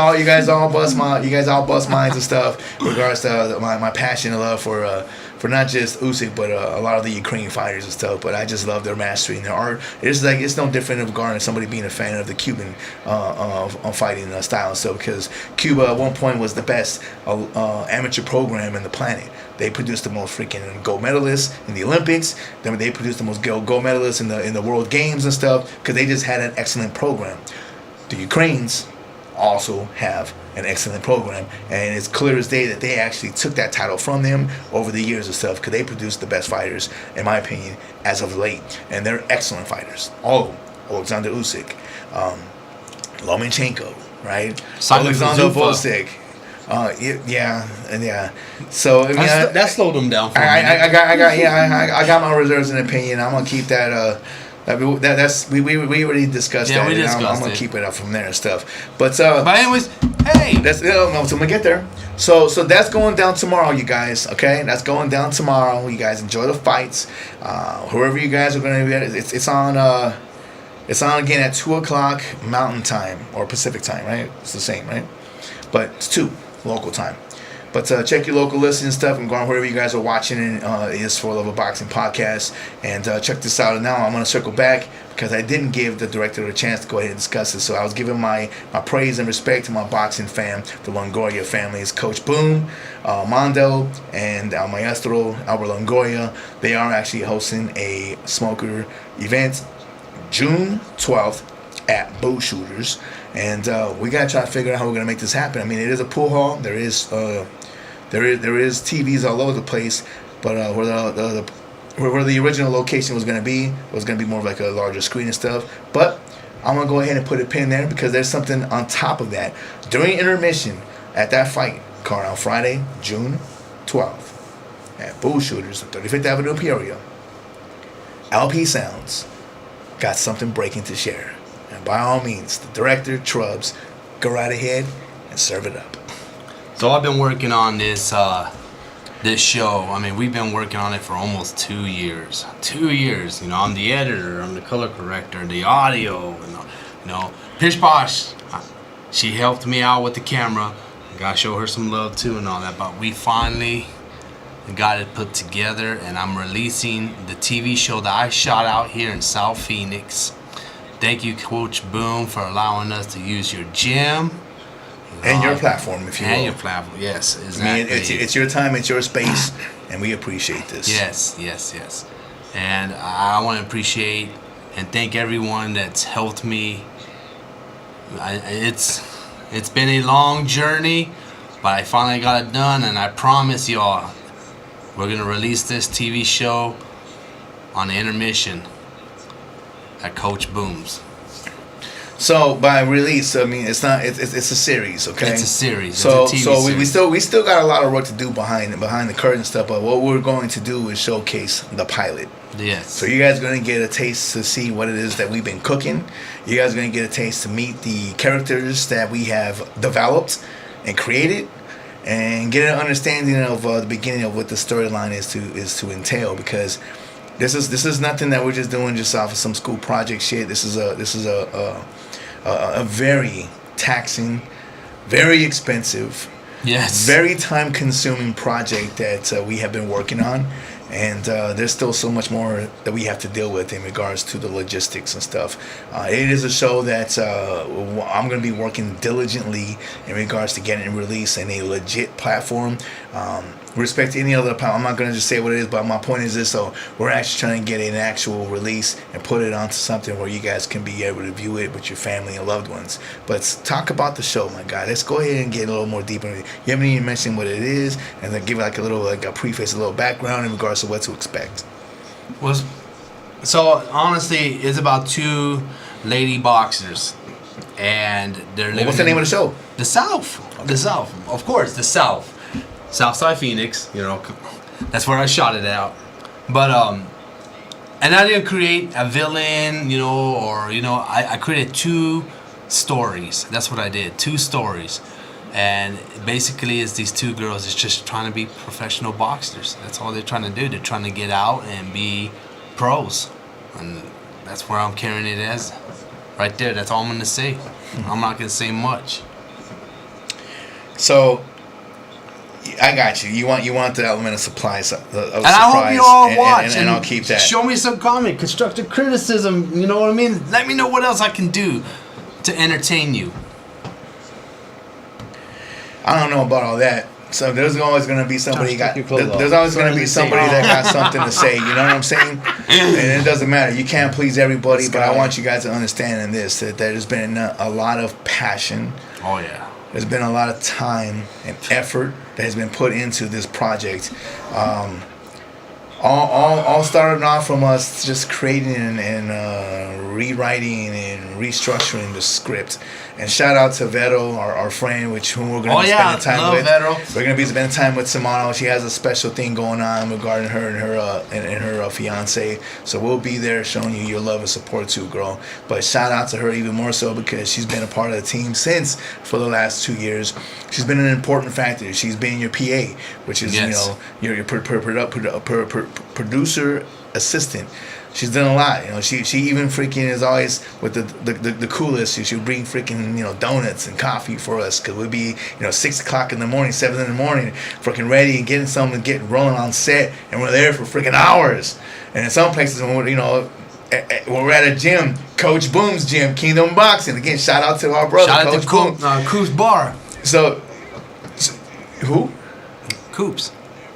all bust minds and stuff. In regards to my passion and love for not just Usyk but a lot of the Ukrainian fighters and stuff. But I just love their mastery and their art. It's no different regarding somebody being a fan of the Cuban fighting style and stuff, because Cuba at one point was the best amateur program in the planet. They produced the most freaking gold medalists in the Olympics. Then they produced the most gold medalists in the World Games and stuff because they just had an excellent program. The Ukrainians also have an excellent program, and it's clear as day that they actually took that title from them over the years and stuff because they produced the best fighters, in my opinion, as of late, and they're excellent fighters. All of them. Alexander Usyk, Lomachenko, right? Alexander Usyk. Yeah. So I mean, that slowed them down. I got my reserves and opinion. I'm gonna keep that. We already discussed that. We discussed I'm gonna keep it up from there and stuff. But anyways, hey, so I'm gonna get there. So that's going down tomorrow, you guys. Okay, that's going down tomorrow. You guys enjoy the fights. Whoever you guys are gonna be at, it's on. It's on again at 2:00 Mountain Time or Pacific Time, right? It's the same, right? But it's 2 local time. But check your local listings and stuff and go on wherever you guys are watching is 4LUVofBOXING podcast. And check this out. And now I'm going to circle back because I didn't give the director a chance to go ahead and discuss it. So I was giving my praise and respect to my boxing fam, the Longoria families, Coach Boom, Mondo, and El Maestro, Albert Longoria. They are actually hosting a smoker event June 12th at Bow Shooters. And we gotta try to figure out how we're gonna make this happen. I mean, it is a pool hall. There is TVs all over the place, but where the original location was gonna be more of like a larger screen and stuff. But I'm gonna go ahead and put a pin there because there's something on top of that during intermission at that fight card on Friday, June 12th at Bow Shooters, 35th Avenue in Peoria. LP Sounds got something breaking to share. And by all means, the director, Trubs, go right ahead and serve it up. So I've been working on this show. I mean, we've been working on it for almost 2 years. 2 years. I'm the editor, I'm the color corrector, the audio, Pish Posh. She helped me out with the camera. Gotta show her some love too and all that. But we finally and got it put together, and I'm releasing the TV show that I shot out here in South Phoenix. Thank you, Coach Boom, for allowing us to use your gym. And your platform, if you will. And your platform, yes, exactly. I mean, it's your time, it's your space, and we appreciate this. Yes. And I want to appreciate and thank everyone that's helped me. It's been a long journey, but I finally got it done, and I promise y'all, we're going to release this TV show on the intermission at Coach Boom's. So by release, I mean it's a series, okay? It's a series. So it's a TV series. we still got a lot of work to do behind the curtain stuff. But what we're going to do is showcase the pilot. Yes. So you guys are gonna get a taste to see what it is that we've been cooking. You guys are gonna get a taste to meet the characters that we have developed and created, and get an understanding of the beginning of what the storyline is to entail. Because this is nothing that we're just doing just off of some school project shit. This is a very taxing, very expensive, yes, very time-consuming project that we have been working on, and there's still so much more that we have to deal with in regards to the logistics and stuff. It is a show that I'm going to be working diligently in regards to getting it released in a legit platform. Respect to any other platform, I'm not going to just say what it is, but my point is this: so we're actually trying to get an actual release and put it onto something where you guys can be able to view it with your family and loved ones. But let's talk about the show, my guy. Let's go ahead and get a little more deeper. You haven't even mentioned what it is, and then give like a preface, a little background in regards to what to expect. So honestly, it's about two lady boxers, and they're living. What's the name of the show? The South. Okay. The South, of course, the South. Southside Phoenix, that's where I shot it out. But and I didn't create a villain, I created two stories. That's what I did, two stories. And basically it's these two girls that's just trying to be professional boxers. That's all they're trying to do. They're trying to get out and be pros. And that's where I'm carrying it as. Right there, that's all I'm gonna say. I'm not gonna say much. So I got you. You want the element of surprise, and I hope you all watch, and I'll keep that. Show me some comment, constructive criticism. You know what I mean? Let me know what else I can do to entertain you. I don't know about all that. So there's always going to be somebody there's always going to be somebody that got something to say. You know what I'm saying? And it doesn't matter. You can't please everybody, but I want you guys to understand in this that there's been a lot of passion. Oh yeah. There's been a lot of time and effort that has been put into this project. All started off from us just creating and rewriting and restructuring the script. And shout out to Vero, our friend, whom we're going to be spending time with. Vero. We're going to be spending time with tomorrow. She has a special thing going on regarding her and her fiance. So we'll be there showing you your love and support too, girl. But shout out to her even more so because she's been a part of the team for the last 2 years. She's been an important factor. She's been your PA, which is your producer assistant. She's done a lot. She even freaking is always with the coolest. She'll bring freaking donuts and coffee for us because we'll be 6 o'clock in the morning, 7 in the morning, freaking ready and getting something, getting rolling on set, and we're there for freaking hours. And in some places when we're at a gym, Coach Boom's gym, Kingdom Boxing. Again, shout out to our brother, shout Coach out to Boom. Coops Bar. So who? Coops.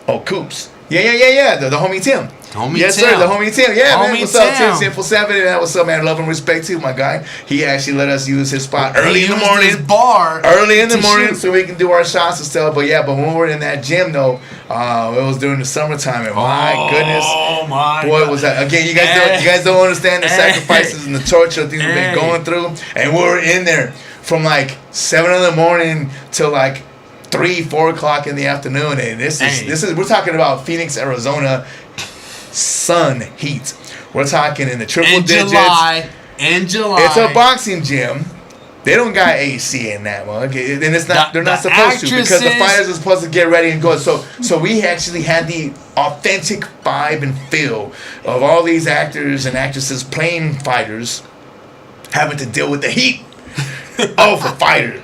Oh, Coops. Yeah. The homie Tim. Yes, Tim. sir. The homie Tim. Yeah, homie man. What's up, Tim? Tim. Simple 7. And what's up, man? Love and respect to my guy. He actually let us use his spot early in the morning. Early in the morning, so we can do our shots and stuff. But when we're in that gym, though, it was during the summertime. And my goodness, boy, was that again? You guys don't understand the sacrifices and the torture things we've been going through. And we were in there from like 7 in the morning till like 3-4 o'clock in the afternoon. And this is we're talking about Phoenix, Arizona. Sun heat. We're talking in the triple digits. In July. It's a boxing gym. They don't got AC in that one. Okay? And it's not. They're not supposed to because the fighters are supposed to get ready and go. So we actually had the authentic vibe and feel of all these actors and actresses playing fighters, having to deal with the heat. For fighters.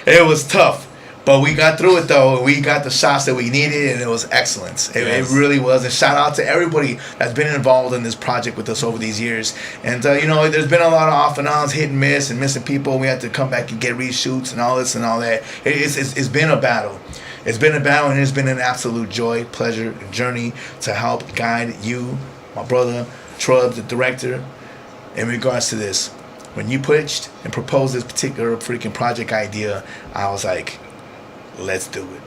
It was tough. But we got through it though. We got the shots that we needed, and it was excellent. It really was. And shout out to everybody that's been involved in this project with us over these years. And you know, there's been a lot of off and ons, hit and miss, and missing people. We had to come back and get reshoots and all this and all that. It's been a battle. It's been a battle, and it's been an absolute joy, pleasure, and journey to help guide you, my brother, Trub, the director, in regards to this. When you pitched and proposed this particular freaking project idea, I was like, let's do it.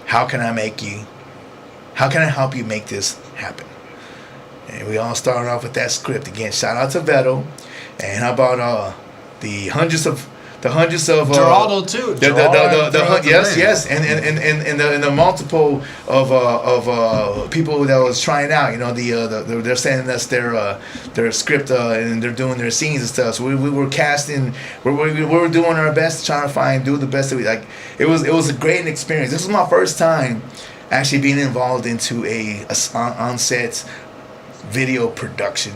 How can I help you make this happen? And we all started off with that script. Again, shout out to Vettel. And how about the hundreds of Geraldo too. Yes, and the multiple of people that was trying out. You know, they're sending us their script and they're doing their scenes and stuff. So we were casting. We were doing our best to try to do the best that we like. It was a great experience. This was my first time actually being involved into a on-set video production,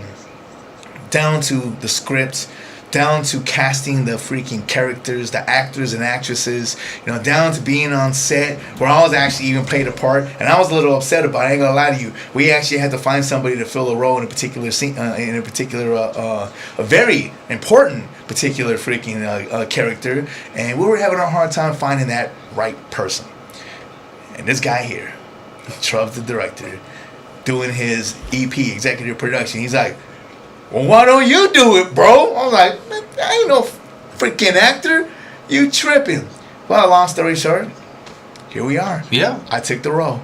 down to the script, down to casting the freaking characters, the actors and actresses, you know, down to being on set where I was actually even played a part, and I was a little upset about it. I ain't gonna lie to you. We actually had to find somebody to fill a role in a particular scene, a very important particular freaking character, and we were having a hard time finding that right person. And this guy here, Trub, the director, doing his EP, executive production, he's like, well, why don't you do it, bro? I was like, man, I ain't no freaking actor. You tripping. Well, long story short, here we are. Yeah. I took the role.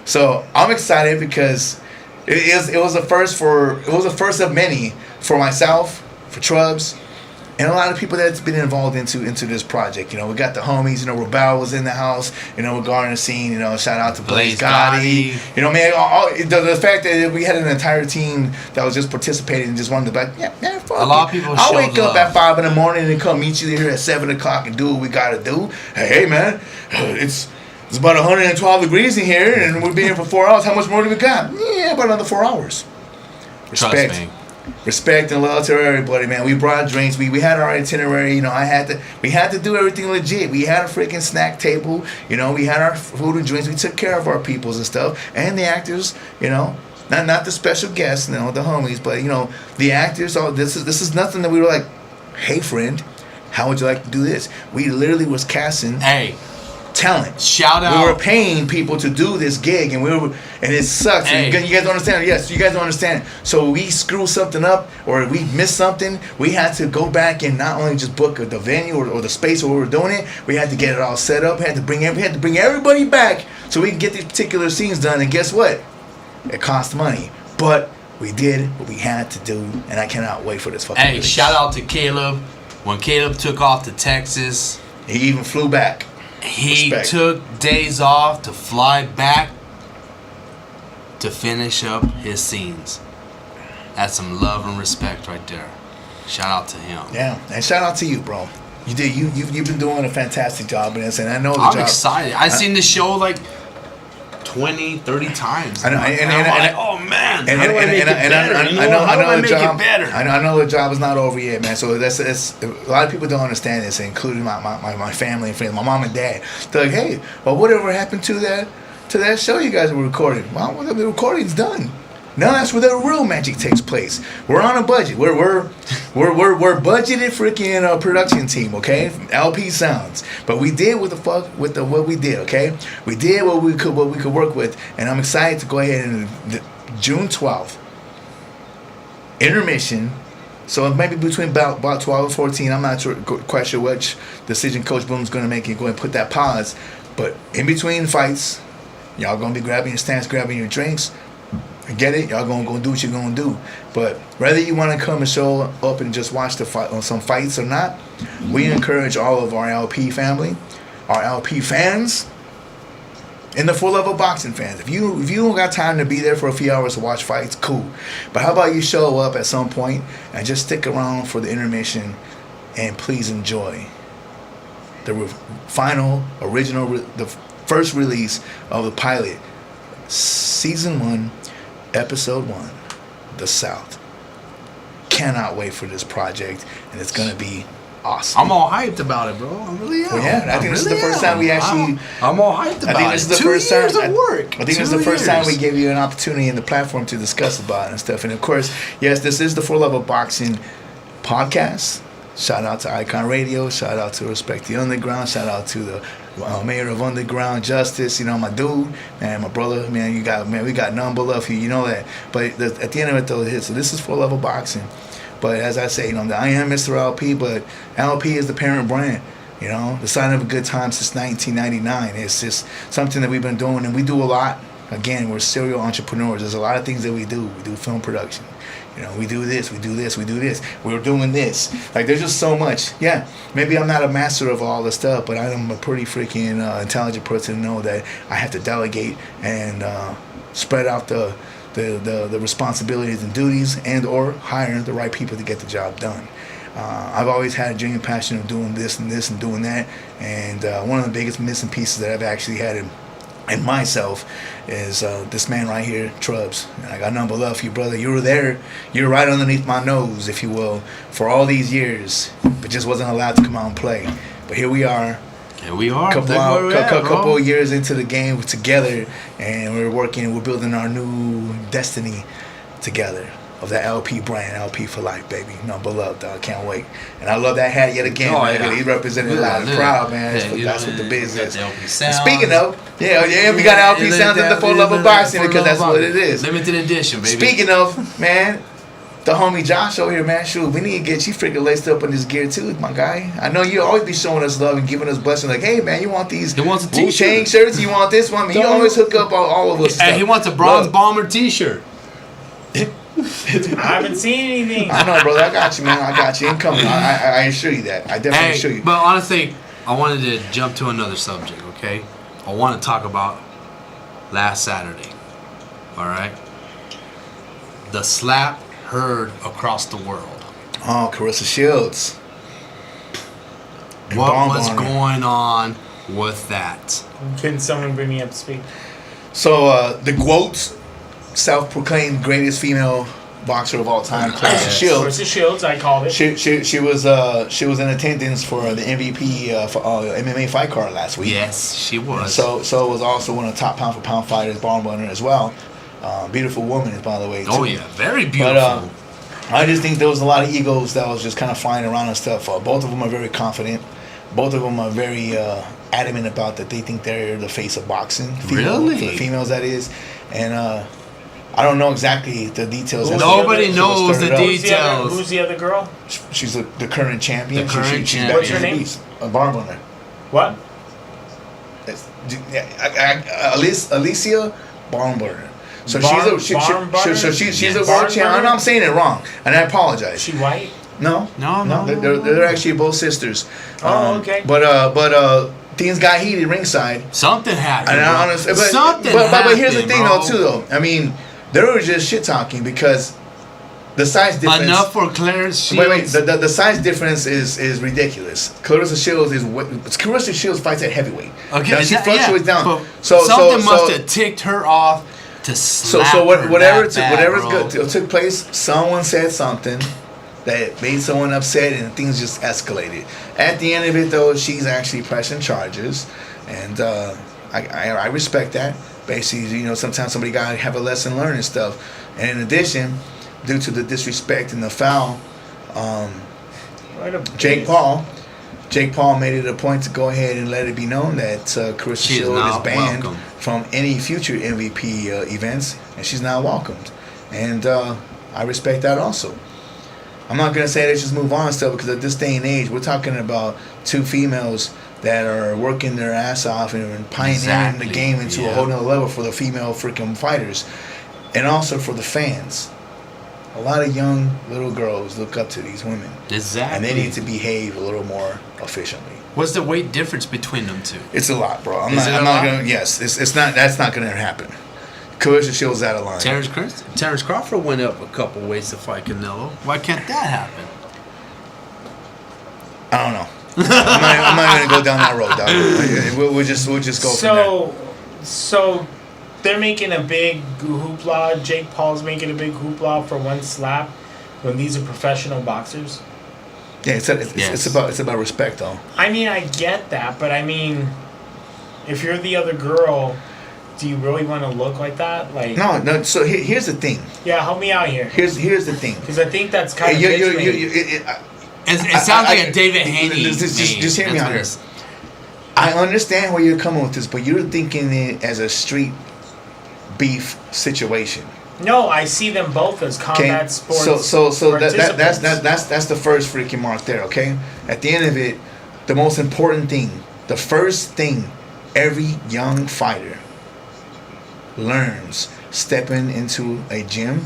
So I'm excited because it was a first of many for myself, for Trubs, and a lot of people that's been involved into this project. You know, we got the homies. You know, Rebel was in the house. You know, regarding the scene. You know, shout out to Blaze Gotti. You know, man, the fact that we had an entire team that was just participating and just wanted to be like, yeah, man, fuck a lot of people. I'll wake up at 5 a.m. and come meet you here at 7 o'clock and do what we gotta do. Hey, man, it's about 112 degrees in here, and we've been here for 4 hours. How much more do we got? Yeah, about another 4 hours. Respect. Trust me. Respect and love to everybody, man. We brought drinks. We had our itinerary. You know, we had to do everything legit. We had a freaking snack table. You know, we had our food and drinks. We took care of our peoples and stuff. And the actors, you know, not the special guests, you know, the homies, but you know, the actors. Oh, this is nothing that we were like, hey friend, how would you like to do this? We literally was casting. Hey. Talent. Shout out. We were paying people to do this gig, and it sucks. Hey. You guys don't understand. Yes, you guys don't understand. So we screw something up, or we miss something. We had to go back and not only just book the venue or the space where we were doing it. We had to get it all set up. We had to bring everybody back so we can get these particular scenes done. And guess what? It cost money, but we did what we had to do, and I cannot wait for this fucking. Hey, release. shout out to Caleb. When Caleb took off to Texas, he even flew back. He Respect. took days off to fly back to finish up his scenes. That's some love and respect right there. Shout out to him. Yeah, and shout out to you, bro. You did. You've been doing a fantastic job in this, and I know the I'm job. excited. I've seen this show like 20, 30 times. I know, and I'm like, oh man, and how do I make it better? How do I make it better? I know the job is not over yet, man. So that's a lot of people don't understand this, including my family and friends, my mom and dad. They're like, hey, well, whatever happened to that show you guys were recording? Well, the recording's done. Now that's where the real magic takes place. We're on a budget. We're budgeted freaking production team, okay? LP Sounds. But we did what we did, okay? We did what we could work with, and I'm excited to go ahead and June 12th. Intermission. So it might be between about 12 and 14. I'm not quite sure which decision Coach Boom's going to make and go and put that pause. But in between fights, y'all going to be grabbing your stands, grabbing your drinks. I get it. Y'all gonna do what you're gonna do. But whether you want to come and show up and just watch the fight on some fights or not, we encourage all of our LP family, our LP fans, and the 4LUV boxing fans. If you don't got time to be there for a few hours to watch fights, cool. But how about you show up at some point and just stick around for the intermission and please enjoy the the first release of the pilot, Season 1. Episode 1, The South. Cannot wait for this project, and it's gonna be awesome. I'm all hyped about it, bro. I really am. Well, yeah, I think this is the first time we actually. I'm all hyped about it. I think this is the first 2 years time. of work. I think this is the first time we gave you an opportunity and the platform to discuss about it and stuff. And of course, yes, this is the 4Love of Boxing podcast. Shout out to IKON Radio. Shout out to Respect the Underground. Shout out to the mayor of Underground Justice. You know, my dude, man, my brother, man. We got none but love for you. You know that. But at the end of it, though, so this is 4Love of Boxing. But as I say, I am Mr. LP, but LP is the parent brand. You know, the sign of a good time since 1999. It's just something that we've been doing, and we do a lot. Again, we're serial entrepreneurs. There's a lot of things that we do. We do film production. You know, we do this, we do this, we do this. We're doing this. Like, there's just so much. Yeah, maybe I'm not a master of all the stuff, but I'm a pretty freaking intelligent person to know that I have to delegate and spread out the responsibilities and duties and or hire the right people to get the job done. I've always had a genuine passion of doing this and this and doing that. And one of the biggest missing pieces that I've actually had in myself is this man right here, Trubs. I got nothing but love for you, brother. You were there. You were right underneath my nose, if you will, for all these years, but just wasn't allowed to come out and play. But here we are. Here we are. Couple of years into the game together, and we're working. We're building our new destiny together of that LP brand, LP for life, baby. No, but love, dog. Can't wait. And I love that hat yet again. Oh, man. yeah. He represented loud and proud, man. That's what the biz is. Speaking of, we got LP sounds in the 4Love of Boxing because that's what it is. Limited edition, baby. Speaking of, man, the homie Josh over here, man. Shoot, we need to get you freaking laced up in this gear too, my guy. I know you always be showing us love and giving us blessings. Like, hey, man, you want these Wu-Tang shirts? You want this one? Man, you always hook up all of us. Hey, he wants a Bronze Bomber T-shirt. I haven't seen anything. I know, brother. I got you, man. I got you. Incoming. I assure you that. I definitely assure you. But honestly, I wanted to jump to another subject, okay? I want to talk about last Saturday. All right? The slap heard across the world. Oh, Carissa Shields. What was going on with that? Can someone bring me up to speed? So, the GWOAT, self-proclaimed greatest female boxer of all time, Clarissa Shields. Clarissa Shields, I called it. She was in attendance for the MVP for MMA fight card last week. Yes, she was. So was also one of the top pound for pound fighters, barn burner as well. Beautiful woman, by the way. Too. Oh yeah, very beautiful. But I just think there was a lot of egos that was just kind of flying around and stuff. Both of them are very confident. Both of them are very adamant about that they think they're the face of boxing. Really? For the females, that is. And I don't know exactly the details. Nobody knows the details. Who's the other girl? She's the current champion. The current champion. What's her name? A barn burner. What? Alicia Barnburner. So Barn- she's Barnburner? a world champion. I know I'm saying it wrong, and I apologize. Is she white? No. They're actually both sisters. Oh, okay. But things got heated ringside. Something happened. And honestly, but here's the thing, though. I mean, they were just shit talking because the size difference. Enough for Clarissa Shields. Wait. The size difference is ridiculous. Clarissa Shields fights at heavyweight. Okay, now, she fluctuates down. But So something must have ticked her off to slap So whatever bro. took place, someone said something that made someone upset, and things just escalated. At the end of it, though, she's actually pressing charges, and I respect that. Basically, sometimes somebody gotta have a lesson learned and stuff. And in addition, due to the disrespect and the foul, Jake Paul made it a point to go ahead and let it be known that Carissa Shields is banned from any future MVP events, and she's not welcomed. And I respect that also. I'm not going to say let's just move on still, because at this day and age, we're talking about two females that are working their ass off and pioneering the game into a whole nother level for the female freaking fighters, and also for the fans. A lot of young little girls look up to these women. Exactly. And they need to behave a little more efficiently. What's the weight difference between them two? It's a lot, bro. I'm not gonna. Yes, it's not. That's not gonna happen. Carissa Shields out of line. Terrence Crawford went up a couple weights to fight Canelo. Why can't that happen? I don't know. I'm not gonna go down that road, dog. We'll just go from there. So they're making a big hoopla. Jake Paul's making a big hoopla for one slap when these are professional boxers. Yeah, it's about respect, though. I mean, I get that, but I mean, if you're the other girl, do you really want to look like that? Like no. So here's the thing. Yeah, help me out here. Here's the thing. Because I think that's kind of. It sounds like a David Haney. Just hear me out here. I understand where you're coming with this, but you're thinking it as a street beef situation. No, I see them both as combat sports. So that's the first freaking mark there. Okay, at the end of it, the most important thing, the first thing, every young fighter learns stepping into a gym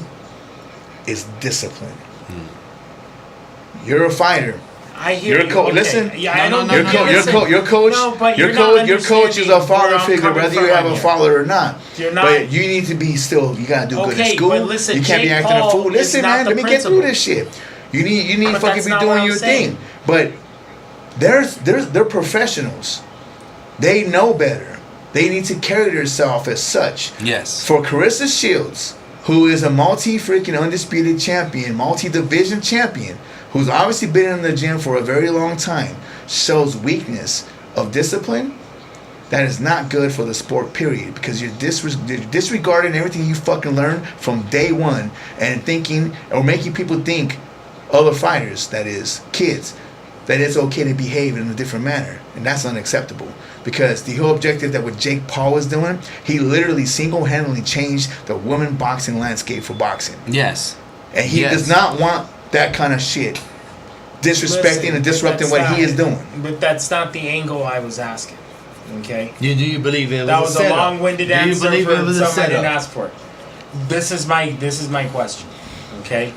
is discipline. You're a fighter. I hear your coach. Okay. Listen, yeah, your coach is a father figure, whether you have a father or not. But you need to be still. You gotta do good in school. But listen, you can't be acting a fool. Listen, man. Let me get through this shit. You need to fucking be doing your thing. But they're professionals. They know better. They need to carry themselves as such. Yes. For Carissa Shields, who is a multi-freaking undisputed champion, multi-division champion, who's obviously been in the gym for a very long time, shows weakness of discipline, that is not good for the sport, period. Because you're disregarding everything you fucking learned from day one and thinking, or making people think, other fighters, that is, kids, that it's okay to behave in a different manner. And that's unacceptable. Because the whole objective that what Jake Paul was doing, he literally single-handedly changed the women boxing landscape for boxing. Yes. And he does not want that kind of shit disrespecting and disrupting what he is doing. But that's not the angle I was asking. Okay? Do you believe it was that was a long-winded answer for something I didn't ask for. This is my question. Okay?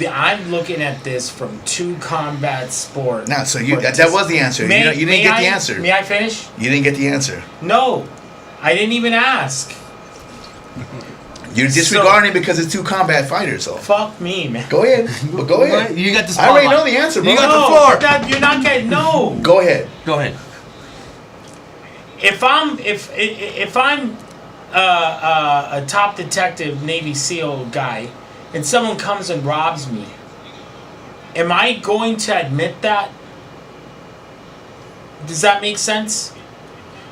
I'm looking at this from two combat sports. Now, so that was the answer. You didn't get the answer. May I finish? You didn't get the answer. No, I didn't even ask. You're disregarding it because it's two combat fighters. So fuck me, man. Go ahead. Well, go ahead. You got the spotlight. I already know the answer, bro. You got the floor. You're not getting no. Go ahead. Go ahead. If I'm a top detective Navy SEAL guy, and someone comes and robs me, am I going to admit that? Does that make sense?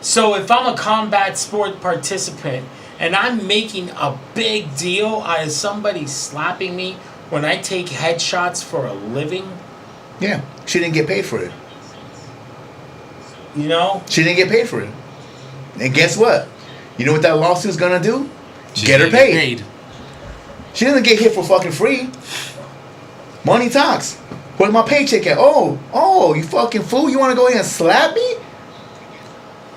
So if I'm a combat sport participant and I'm making a big deal out of somebody slapping me when I take headshots for a living? Yeah, she didn't get paid for it. You know? She didn't get paid for it. And guess what? You know what that lawsuit's gonna do? Get her paid. She doesn't get hit for fucking free. Money talks. Where's my paycheck at? Oh, you fucking fool. You want to go ahead and slap me?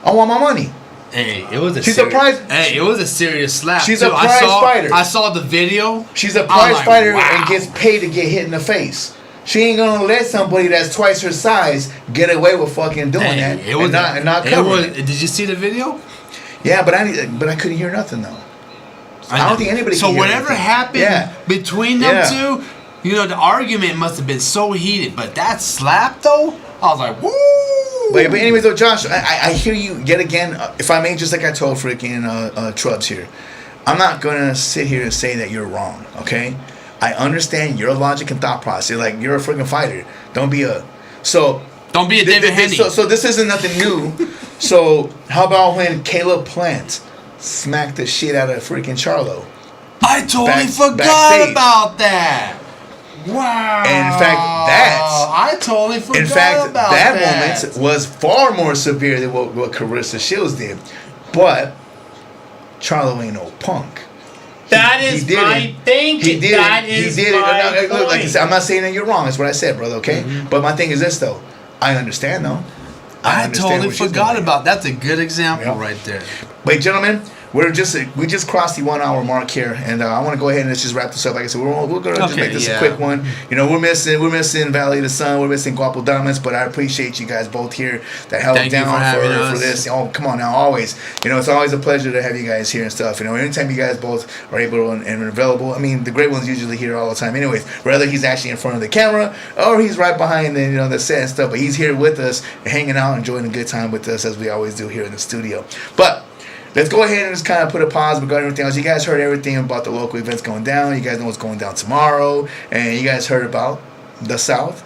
I want my money. Hey, it was a it was a serious slap. She's a prize fighter. I saw the video. She's a prize fighter wow. and gets paid to get hit in the face. She ain't gonna let somebody that's twice her size get away with fucking doing that and not covering it. Did you see the video? Yeah, but I couldn't hear nothing though. I don't think anybody. So whatever happened between them two, you know, the argument must have been so heated. But that slap though, I was like, woo. But anyways, though, Josh, I hear you yet again. If I may, just like I told freaking Trubs here, I'm not gonna sit here and say that you're wrong. Okay, I understand your logic and thought process. Like you're a freaking fighter. Don't be a David Haney. So this isn't nothing new. So how about when Caleb Plant smacked the shit out of freaking Charlo? I totally forgot about that. Wow. And in fact, I totally forgot about that. That moment was far more severe than what Carissa Shields did. But Charlo ain't no punk. That is my thinking. He did it. Look, like I said, I'm not saying that you're wrong. That's what I said, brother. Okay. Mm-hmm. But my thing is this, though. I understand, though. I totally forgot about. That's a good example right there. But gentlemen, we just crossed the 1 hour mark here, and I want to go ahead and let's just wrap this up. Like I said, we're going to just make this a quick one. You know, we're missing Valley of the Sun, we're missing Guapo Damas, but I appreciate you guys both here that held down for this. Oh, come on now, always. You know, it's always a pleasure to have you guys here and stuff. You know, anytime you guys both are able and available. I mean, the great one's usually here all the time. Anyways, whether he's actually in front of the camera or he's right behind the set and stuff, but he's here with us, hanging out, enjoying a good time with us as we always do here in the studio. But let's go ahead and just kind of put a pause regarding everything else. You guys heard everything about the local events going down. You guys know what's going down tomorrow. And you guys heard about the South.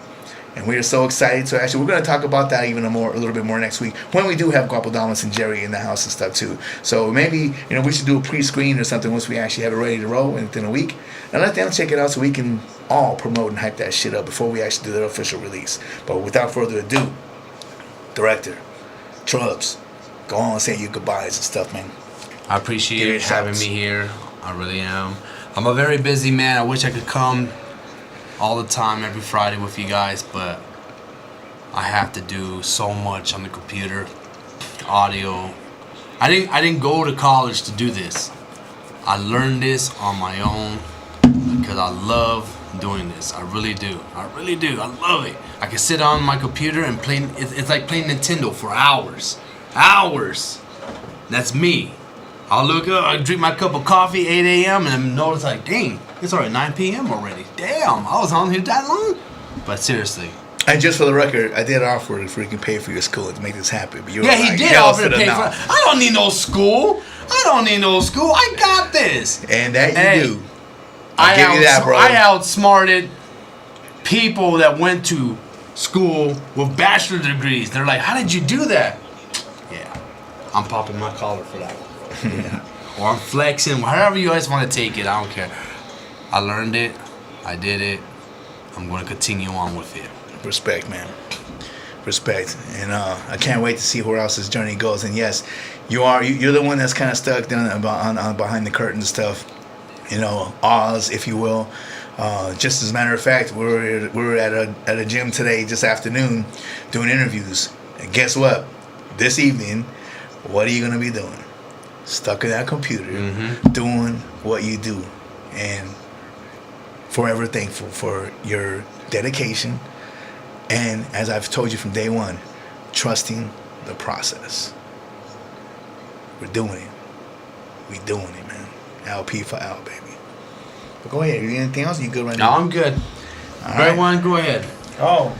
And we are so excited. So actually, we're going to talk about that even a little bit more next week when we do have Guapodamas and Jerry in the house and stuff too. So maybe we should do a pre-screen or something once we actually have it ready to roll within a week, and let them check it out so we can all promote and hype that shit up before we actually do the official release. But without further ado, director Trubs, go on and say your goodbyes and stuff, man. I appreciate having me here. I really am. I'm a very busy man. I wish I could come all the time every Friday with you guys, but I have to do so much on the computer, audio. I didn't go to college to do this. I learned this on my own because I love doing this. I really do. I love it. I can sit on my computer and play. It's like playing Nintendo for hours. That's me. I'll look up, I drink my cup of coffee 8 a.m. and I notice like, dang, it's already 9 p.m. already. Damn, I was on here that long? But seriously. And just for the record, I did offer to freaking pay for your school to make this happen. But you were he did offer to pay for it. I don't need no school. I got this. And that you do. I'll give you that, bro. I outsmarted people that went to school with bachelor degrees. They're like, how did you do that? Yeah, I'm popping my collar for that one. Yeah. Or I'm flexing, however you guys want to take it, I don't care. I learned it, I did it, I'm going to continue on with it. Respect, man. Respect. And I can't wait to see where else this journey goes. And yes, you're the one that's kind of stuck down on behind the curtain and stuff. Oz, if you will. Just as a matter of fact, we were at a gym today, this afternoon, doing interviews. And guess what? This evening, what are you going to be doing? Stuck in that computer, doing what you do, and forever thankful for your dedication, and as I've told you from day one, trusting the process. We're doing it. We doing it, man. LP for Al, baby. But go ahead. You anything else? You good right now? No, I'm good. All right. One, go ahead. Oh,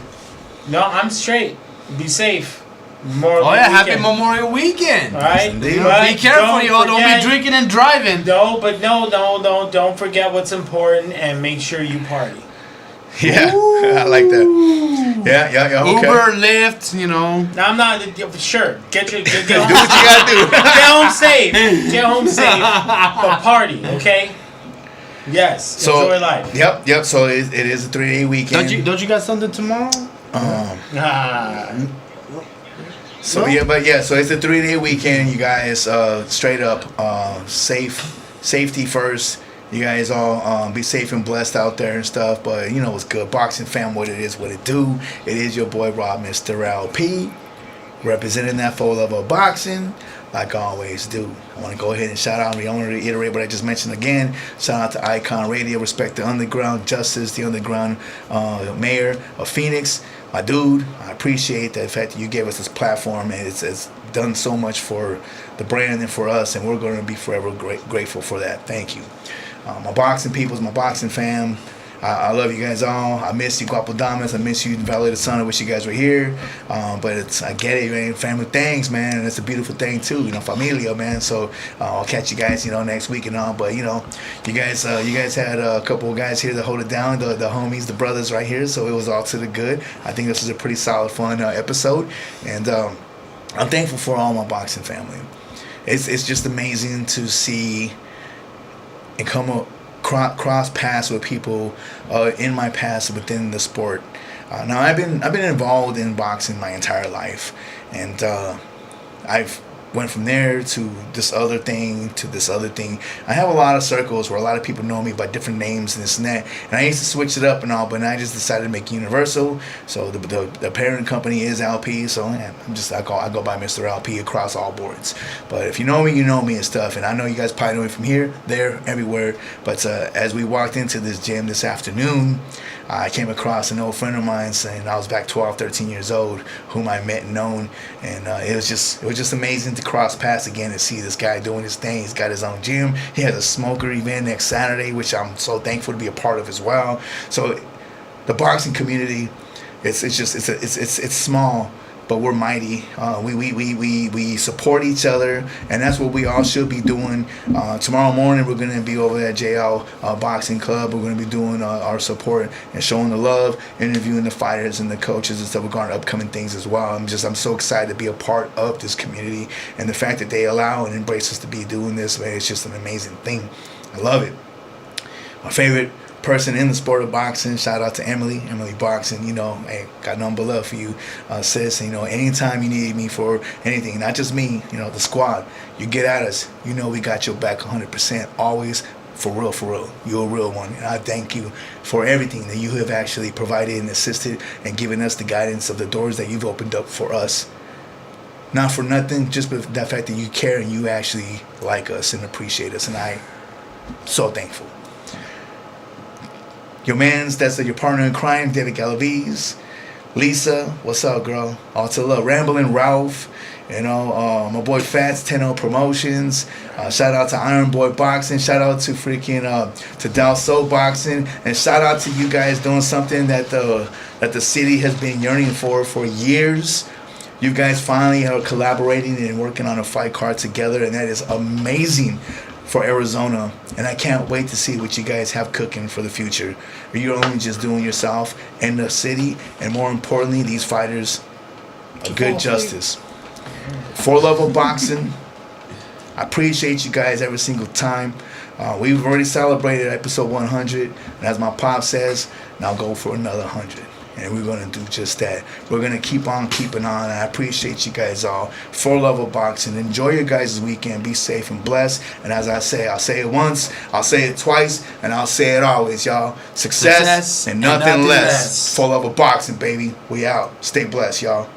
no, I'm straight. Be safe. Happy Memorial Weekend. All right. Be careful, y'all. Don't be drinking and driving. Don't forget what's important and make sure you party. Yeah, I like that. Yeah. Okay. Uber, Lyft, Now, I'm not sure. Get home. Do what you gotta do. Get home safe. But party, okay? Yes. So, enjoy life. Yep. So it is a 3-day weekend. Don't you got something tomorrow? So so it's a 3-day weekend, you guys. Straight up, safety first. You guys all be safe and blessed out there and stuff. But what's good, boxing fam, what it is, what it do. It is your boy Rob, Mr. LP, representing that 4LUV boxing. Like I always do, I want to go ahead and shout out. I want to reiterate what I just mentioned again. Shout out to IKON Radio, respect the underground justice, the underground mayor of Phoenix. My dude, I appreciate the fact that you gave us this platform, and it's done so much for the brand and for us, and we're going to be forever grateful for that. Thank you. My boxing peoples, my boxing fam, I love you guys all. I miss you, Guapodamas. I miss you, Valley of the Sun. I wish you guys were here. But I get it, man. Family things, man. And it's a beautiful thing, too. Familia, man. So I'll catch you guys, next week and all. But, you guys had a couple of guys here to hold it down. The homies, the brothers right here. So it was all to the good. I think this was a pretty solid, fun episode. And I'm thankful for all my boxing family. It's just amazing to see and come up. Cross paths with people in my past within the sport. Now I've been involved in boxing my entire life, and I've went from there to this other thing to this other thing. I have a lot of circles where a lot of people know me by different names and this and that, and I used to switch it up and all, but I just decided to make Universal. So the parent company is LP, so I go by Mr. LP across all boards. But if you know me and stuff, and I know you guys probably know me from here, there, everywhere. But as we walked into this gym this afternoon, I came across an old friend of mine saying I was back 12, 13 years old, whom I met and known, and it was just amazing to cross paths again and see this guy doing his thing. He's got his own gym. He has a smoker event next Saturday, which I'm so thankful to be a part of as well. So the boxing community, it's small, but we're mighty. We support each other, and that's what we all should be doing. Tomorrow morning, we're going to be over at JL Boxing Club. We're going to be doing our support and showing the love, interviewing the fighters and the coaches and stuff regarding upcoming things as well. I'm so excited to be a part of this community, and the fact that they allow and embrace us to be doing this, man, it's just an amazing thing. I love it. My favorite person in the sport of boxing, shout out to Emily Boxing. Hey, got nothing but love for you, sis. Anytime you need me for anything, not just me, the squad, you get at us, we got your back 100%, always, for real. You're a real one, and I thank you for everything that you have actually provided and assisted and given us the guidance of the doors that you've opened up for us. Not for nothing, just for the fact that you care and you actually like us and appreciate us, and I'm so thankful. Your mans, that's your partner in crime, David Galaviz. Lisa, what's up, girl? All to love. Ramblin' Ralph, my boy Fats, 10-0 Promotions. Shout out to Iron Boy Boxing. Shout out to to Dalso Boxing. And shout out to you guys doing something that the city has been yearning for years. You guys finally are collaborating and working on a fight card together, and that is amazing for Arizona, and I can't wait to see what you guys have cooking for the future. You're only just doing yourself and the city, and more importantly, these fighters a good justice. 4LUVofBOXING, I appreciate you guys every single time. We've already celebrated episode 100, and as my pop says, now go for another 100. And we're going to do just that. We're going to keep on keeping on. I appreciate you guys all. 4LUVofBOXING. Enjoy your guys' weekend. Be safe and blessed. And as I say, I'll say it once, I'll say it twice, and I'll say it always, y'all. Success and nothing less. 4LUVofBOXING, baby. We out. Stay blessed, y'all.